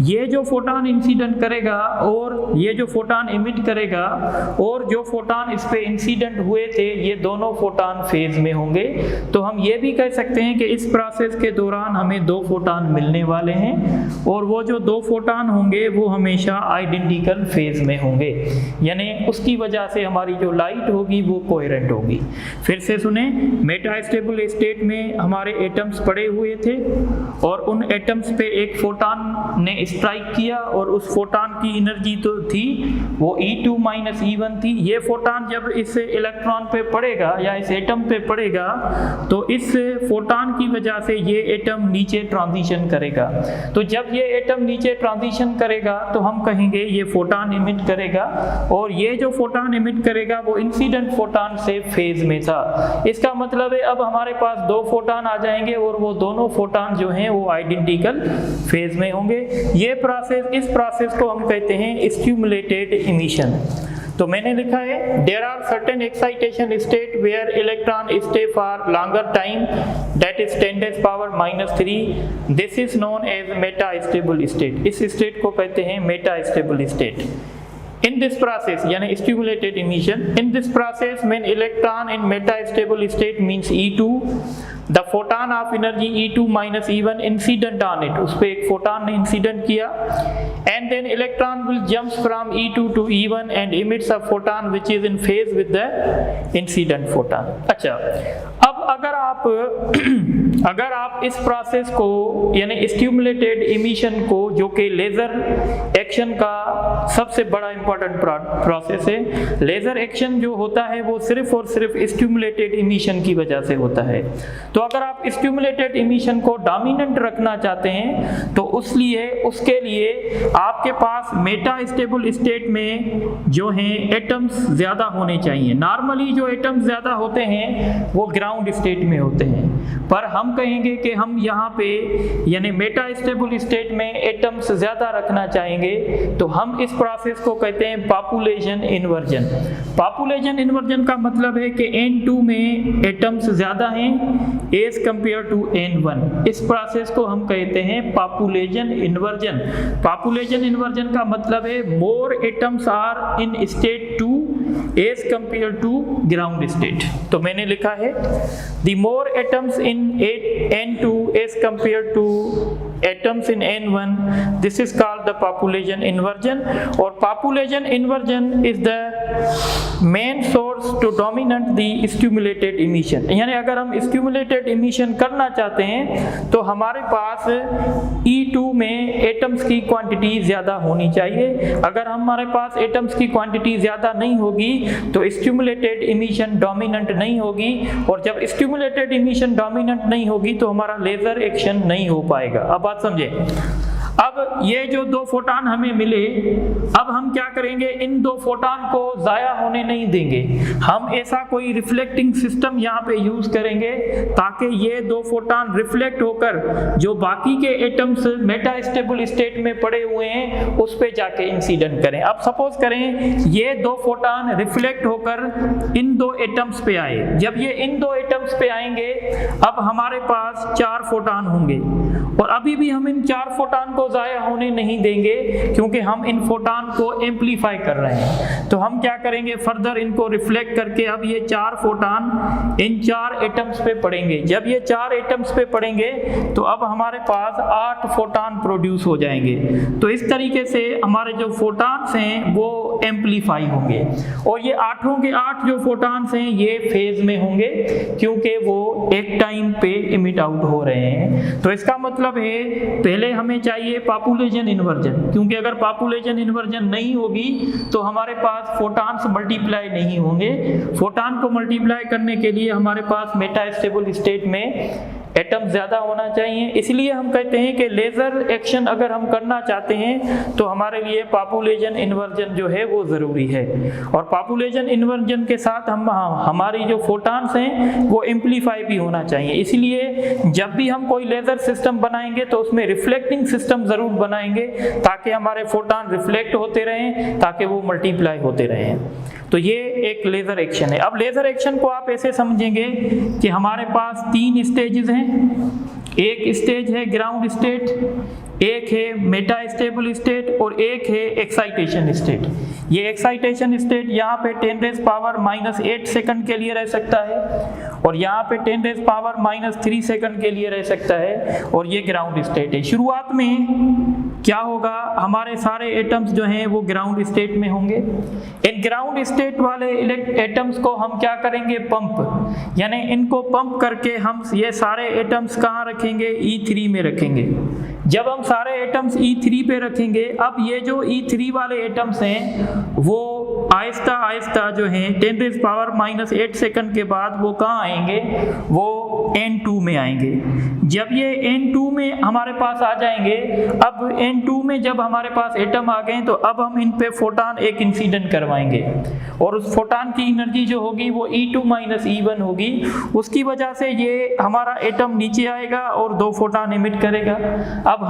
ये जो फोटॉन इंसिडेंट करेगा और ये जो फोटॉन इमिट करेगा और जो फोटॉन इस पे इंसिडेंट हुए थे ये दोनों फोटॉन फेज में होंगे। तो हम ये भी कह सकते हैं कि इस प्रोसेस के दौरान हमें 2 फोटॉन मिलने वाले हैं और वो जो 2 फोटॉन होंगे वो हमेशा आइडेंटिकल फेज में होंगे, यानी उसकी वजह से हमारी जो लाइट होगी वो कोहेरेंट होगी। फिर से सुने, मेटा स्टेबल स्टेट में हमारे एटम्स पड़े हुए थे और उन एटम्स पे एक फोटॉन ने स्ट्राइक किया और उस फोटॉन की एनर्जी तो थी वो E2 - E1 थी। ये फोटॉन जब इस इलेक्ट्रॉन पे पड़ेगा या इस एटम पे पड़ेगा तो इस फोटॉन की वजह से ये एटम नीचे ट्रांजिशन करेगा। तो जब ये एटम नीचे ट्रांजिशन करेगा तो हम कहेंगे ये फोटॉन इमिट करेगा, और ये जो फोटॉन इमिट करेगा वो इंसिडेंट फोटॉन से फेज में था। इसका मतलब है अब हमारे पास 2 फोटॉन आ जाएंगे और वो दोनों फोटॉन जो हैं वो आइडेंटिकल फेज में होंगे। ये प्रोसेस, इस प्रोसेस को हम कहते हैं स्टिमुलेटेड इमिशन। तो मैंने लिखा है there are certain excitation state where electron stay for longer time that is 10⁻³ this is known as metastable state. इस स्टेट को कहते हैं metastable state. In this process, यानी stimulated emission, in this process when electron in metastable state means E2, the photon of energy E2 - E1 incident on it, उस पे एक photon ने incident किया, and then electron will jump from E2 to E1 and emits a photon which is in phase with the incident photon। अच्छा, अब अगर आप इस प्रोसेस को यानी स्टिमुलेटेड इमिशन को जो कि लेजर एक्शन का सबसे बड़ा इंपॉर्टेंट प्रोसेस है। लेज़र एक्शन जो होता है वो सिर्फ और सिर्फ स्टिमुलेटेड इमिशन की वजह से होता है। तो अगर आप स्टिमुलेटेड इमिशन को डोमिनेंट रखना चाहते हैं तो उसके लिए आपके पास मेटा स्टेबल स्टेट में जो हैं एटम्स ज़्यादा होने चाहिए। नॉर्मली जो एटम्स ज़्यादा होते हैं वो ग्राउंड स्टेट में होते हैं, पर हम कहेंगे कि हम यहाँ पे यानी मेटा स्टेबल स्टेट में एटम्स ज़्यादा रखना चाहेंगे, तो हम इस प्रोसेस को कहते हैं पॉपुलेशन इन्वर्जन। पॉपुलेशन इन्वर्जन का मतलब है कि N2 में एटम्स ज़्यादा हैं एज कंपेयर टू N1। इस प्रोसेस को हम कहते हैं पॉपुलेशन इन्वर्जन। पॉपुलेशन इन्वर्जन का मतलब है more atoms are in state 2 as compare to ground state. तो मैंने लिखा है the more atoms in N2 as compare to atoms in N1, this is called the population inversion. और population inversion is the main source to dominate the stimulated emission. यानी अगर हम stimulated emission करना चाहते हैं तो हमारे पास E2 में एटम्स की क्वांटिटी ज़्यादा होनी चाहिए। अगर हमारे पास एटम्स की क्वांटिटी ज़्यादा नहीं होगी तो स्टिमुलेटेड इमिशन डोमिनेंट नहीं होगी, और जब स्टिमुलेटेड इमिशन डोमिनेंट नहीं होगी तो हमारा लेज़र एक्शन नहीं हो पाएगा। अब बात समझे। अब ये जो 2 फोटान हमें मिले, अब हम क्या करेंगे, इन 2 फोटान को ज़ाया होने नहीं देंगे। हम ऐसा कोई रिफ्लेक्टिंग सिस्टम यहाँ पे यूज़ करेंगे ताकि ये 2 फोटान रिफ्लेक्ट होकर जो बाकी के एटम्स मेटा स्टेबल स्टेट में पड़े हुए हैं उस पे जाके इंसिडेंट करें। अब सपोज करें ये 2 फोटान रिफ्लेक्ट होकर इन 2 एटम्स पे आए। जब ये इन 2 एटम्स पे आएंगे अब हमारे पास 4 फोटान होंगे, और अभी भी हम इन 4 फोटान को ज़ाया होने नहीं देंगे क्योंकि हम इन फोटान को एम्पलीफाई कर रहे हैं। तो हम क्या करेंगे, फर्दर इनको रिफ्लेक्ट करके अब ये 4 फोटान इन 4 एटम्स पे पड़ेंगे। जब ये 4 एटम्स पे पड़ेंगे तो अब हमारे पास 8 फोटान प्रोड्यूस हो जाएंगे। तो इस तरीके से हमारे जो फोटान्स हैं वो एम्पलीफाई होंगे, और ये 8 के 8 जो फोटान्स हैं ये फेज में होंगे क्योंकि वो एक टाइम पे इमिट आउट हो रहे हैं। तो इसका मतलब है पहले हमें चाहिए पॉपुलेशन इन्वर्जन, क्योंकि अगर पॉपुलेशन इन्वर्जन नहीं होगी तो हमारे पास फोटान्स मल्टीप्लाई नहीं होंगे। फोटान को मल्टीप्लाई करने के लिए हमारे पास मेटा स्टेबल स्टेट में एटम ज़्यादा होना चाहिए। इसलिए हम कहते हैं कि लेज़र एक्शन अगर हम करना चाहते हैं तो हमारे लिए पॉपुलेशन इन्वर्जन जो है वो ज़रूरी है, और पॉपुलेशन इन्वर्जन के साथ हमारी जो फोटान्स हैं वो एम्पलीफाई भी होना चाहिए। इसलिए जब भी हम कोई लेज़र सिस्टम बनाएंगे तो उसमें रिफ्लेक्टिंग सिस्टम ज़रूर बनाएंगे ताकि हमारे फोटान रिफ्लेक्ट होते रहें, ताकि वो मल्टीप्लाई होते रहें। तो ये एक लेज़र एक्शन है। अब लेज़र एक्शन को आप ऐसे समझेंगे कि हमारे पास 3 स्टेजेस हैं। एक स्टेज है ग्राउंड स्टेट, एक है मेटा स्टेबल स्टेट, और एक है एक्साइटेशन स्टेट। ये एक्साइटेशन स्टेट यहाँ पे 10⁻⁻8 सेकंड के लिए रह सकता है, और यहाँ पे 10⁻³ सेकंड के लिए रह सकता है, और ये ग्राउंड स्टेट है। शुरुआत में क्या होगा, हमारे सारे एटम्स जो हैं वो ग्राउंड स्टेट में होंगे। इन ग्राउंड स्टेट वाले एटम्स को हम क्या करेंगे, पंप, यानी इनको पंप करके हम ये सारे एटम्स कहाँ रखेंगे, E3 में रखेंगे। जब हम सारे एटम्स E3 पे रखेंगे, अब ये जो E3 वाले एटम्स हैं वो आहिस्ता आहिस्ता जो हैं 10⁻⁻8 सेकंड के बाद वो कहाँ आएंगे, वो N2 में आएंगे। जब ये N2 में हमारे पास आ जाएंगे, अब N2 में जब हमारे पास एटम आ गए तो अब हम इन पे फोटान एक इंसिडेंट करवाएंगे, और उस फोटान की एनर्जी जो होगी वो E2 - E1 होगी। उसकी वजह से ये हमारा एटम नीचे आएगा और 2 फोटान एमिट करेगा। अब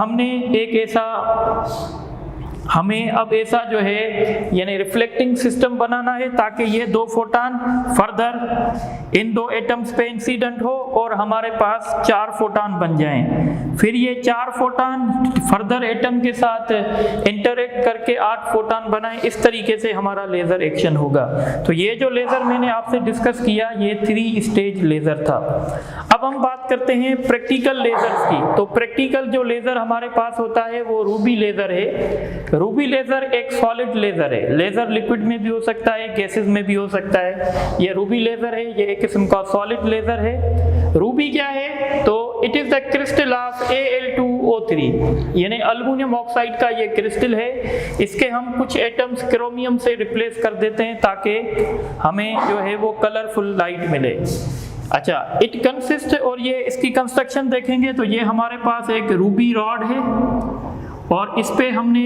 हमें अब ऐसा जो है यानी रिफ्लेक्टिंग सिस्टम बनाना है ताकि ये 2 फोटान फर्दर इन 2 एटम्स पे इंसिडेंट हो और हमारे पास 4 फोटान बन जाएं। फिर ये 4 फोटान फर्दर एटम के साथ इंटरेक्ट करके 8 फोटान बनाएं। इस तरीके से हमारा लेज़र एक्शन होगा। तो ये जो लेज़र मैंने आपसे डिस्कस किया ये 3 स्टेज लेज़र था। अब हम बात करते हैं प्रैक्टिकल लेज़र्स की। तो प्रैक्टिकल जो लेज़र हमारे पास होता है वो रूबी लेज़र है। रूबी लेज़र एक सॉलिड लेज़र है। लेज़र लिक्विड में भी हो सकता है, गैसेस में भी हो सकता है। ये रूबी लेज़र है, ये एक किस्म का सॉलिड लेज़र है। रूबी क्या है, तो it is the crystal of Al2O3, यानी अल्युमिनियम ऑक्साइड का ये क्रिस्टल है। इसके हम कुछ एटम्स क्रोमियम से रिप्लेस कर देते हैं ताकि हमें जो है वो कलरफुल लाइट मिले। अच्छा, इट कंसिस्ट, और ये इसकी कंस्ट्रक्शन देखेंगे तो ये हमारे पास एक रूबी रॉड है और इस पे हमने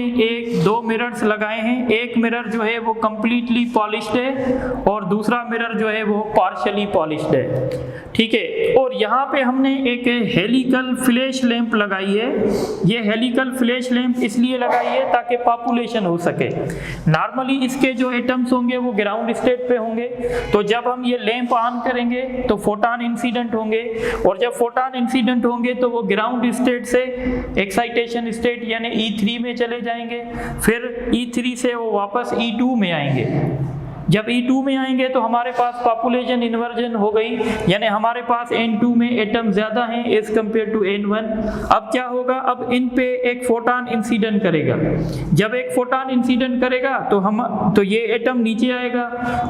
दो मिरर्स लगाए हैं। एक मिरर जो है वो कंप्लीटली पॉलिश्ड है और दूसरा मिरर जो है वो पार्शियली पॉलिश्ड है, ठीक है। और यहाँ पे हमने एक हेलिकल फ्लैश लैंप लगाई है। ये हेलिकल फ्लैश लैंप इसलिए लगाई है ताकि पॉपुलेशन हो सके। नॉर्मली इसके जो एटम्स होंगे वो ग्राउंड स्टेट पे होंगे, तो जब हम ये लैंप ऑन करेंगे तो फोटॉन इंसिडेंट होंगे, और जब फोटॉन इंसिडेंट होंगे तो वो ग्राउंड स्टेट से एक्साइटेशन स्टेट यानी E3 में चले जाएंगे, फिर E3 से वो वापस E2 में आएंगे। जब E2 में आएंगे तो हमारे पास पॉपुलेशन इन्वर्जन हो गई, यानी हमारे पास N2 में एटम ज्यादा हैं एज कंपेयर टू N1। अब क्या होगा, अब इन पे एक फोटॉन इंसिडेंट करेगा। जब एक फोटॉन इंसिडेंट करेगा तो ये एटम नीचे आएगा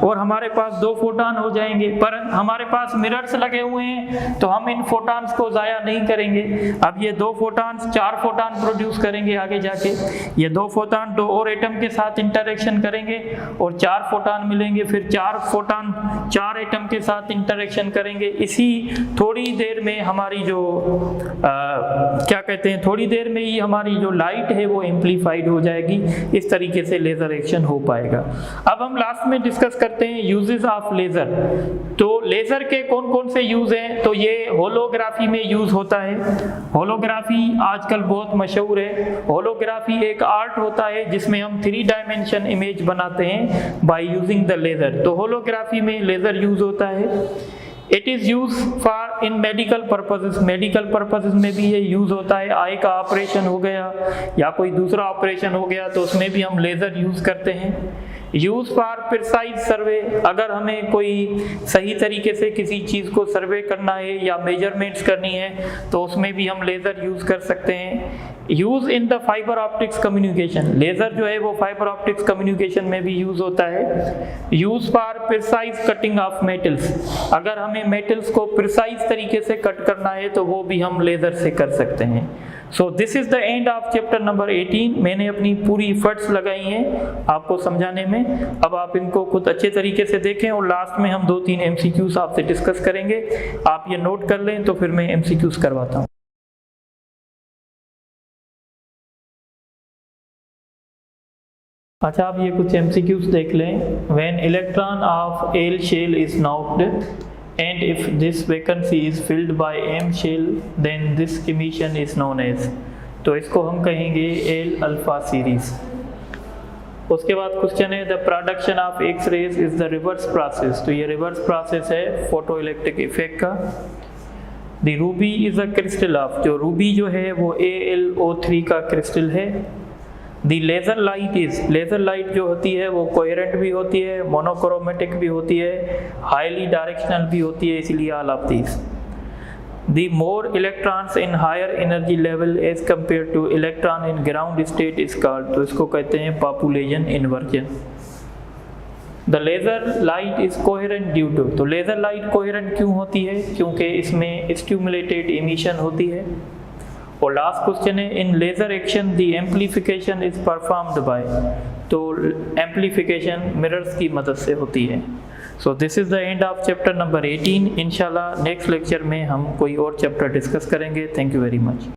और हमारे पास दो फोटॉन हो जाएंगे। पर हमारे पास मिरर्स लगे हुए हैं तो हम इन फोटॉन्स को जाया नहीं करेंगे। अब ये दो फोटॉन्स 4 फोटॉन प्रोड्यूस करेंगे आगे जाके। ये दो फोटॉन दो और एटम के साथ इंटरेक्शन करेंगे और 4 फोटॉन मिलेंगे, फिर 4 फोटॉन 4 एटम के साथ इंटरेक्शन करेंगे। इसी थोड़ी देर में हमारी जो क्या कहते हैं, थोड़ी देर में ही हमारी जो लाइट है वो एम्पलीफाइड हो जाएगी। इस तरीके से लेजर एक्शन हो पाएगा। अब हम लास्ट में डिस्कस करते हैं यूजेस ऑफ लेजर। तो लेजर के कौन कौन से यूज हैं, तो ये होलोग्राफी में यूज होता है। होलोग्राफी आजकल बहुत मशहूर है। होलोग्राफी एक आर्ट होता है जिसमें हम 3 डायमेंशन इमेज बनाते हैं बाय यूजिंग द लेजर। तो होलोग्राफी में लेजर यूज होता है। It is use for in medical purposes, medical purposes में भी ये यूज होता है। आई का ऑपरेशन हो गया या कोई दूसरा ऑपरेशन हो गया तो उसमें भी हम लेजर यूज करते हैं। यूज फॉर प्रिसाइज सर्वे, अगर हमें कोई सही तरीके से किसी चीज़ को सर्वे करना है या मेजरमेंट्स करनी है तो उसमें भी हम लेज़र यूज़ कर सकते हैं। Use in the fibre optics communication, laser जो है वो फाइबर ऑप्टिक्स कम्युनिकेशन में भी यूज़ होता है। Use for precise cutting of metals, अगर हमें मेटल्स को प्रिसाइज तरीके से कट करना है तो वो भी हम लेज़र से कर सकते हैं। सो this is the end of chapter number 18। मैंने अपनी पूरी एफर्ट्स लगाई हैं आपको समझाने में। अब आप इनको खुद अच्छे तरीके से देखें और लास्ट में हम 2-3 MCQs आपसे डिस्कस करेंगे। आप ये नोट कर लें तो फिर मैं MCQs करवाता हूँ। अच्छा, आप ये कुछ MCQs देख लें। When electron of L shell is knocked and if this vacancy is filled by M shell then this emission is known as, तो इसको हम कहेंगे L अल्फा सीरीज। उसके बाद क्वेश्चन है the production of X rays is the reverse process, तो ये reverse process है फोटो इलेक्ट्रिक इफेक्ट का। The ruby is a crystal of, जो रूबी जो है वो AlO3 का क्रिस्टल है। The laser light is, laser light जो होती है वो कोहेरेंट भी होती है, मोनोक्रोमेटिक भी होती है, हाईली डायरेक्शनल भी होती है, इसलिए all of these. The more electrons in higher energy level as compare to electron in ground state is called, तो इसको कहते हैं population inversion. The laser light is coherent due to, तो लेज़र लाइट कोहेरेंट क्यों होती है, क्योंकि इसमें स्टिमुलेटेड इमिशन होती है। और लास्ट क्वेश्चन है in laser action the amplification is performed by, तो एम्प्लीफिकेशन मिरर्स की मदद से होती है। So this is the end of chapter number 18। इंशाल्लाह नेक्स्ट लेक्चर में हम कोई और चैप्टर डिस्कस करेंगे। Thank you very much.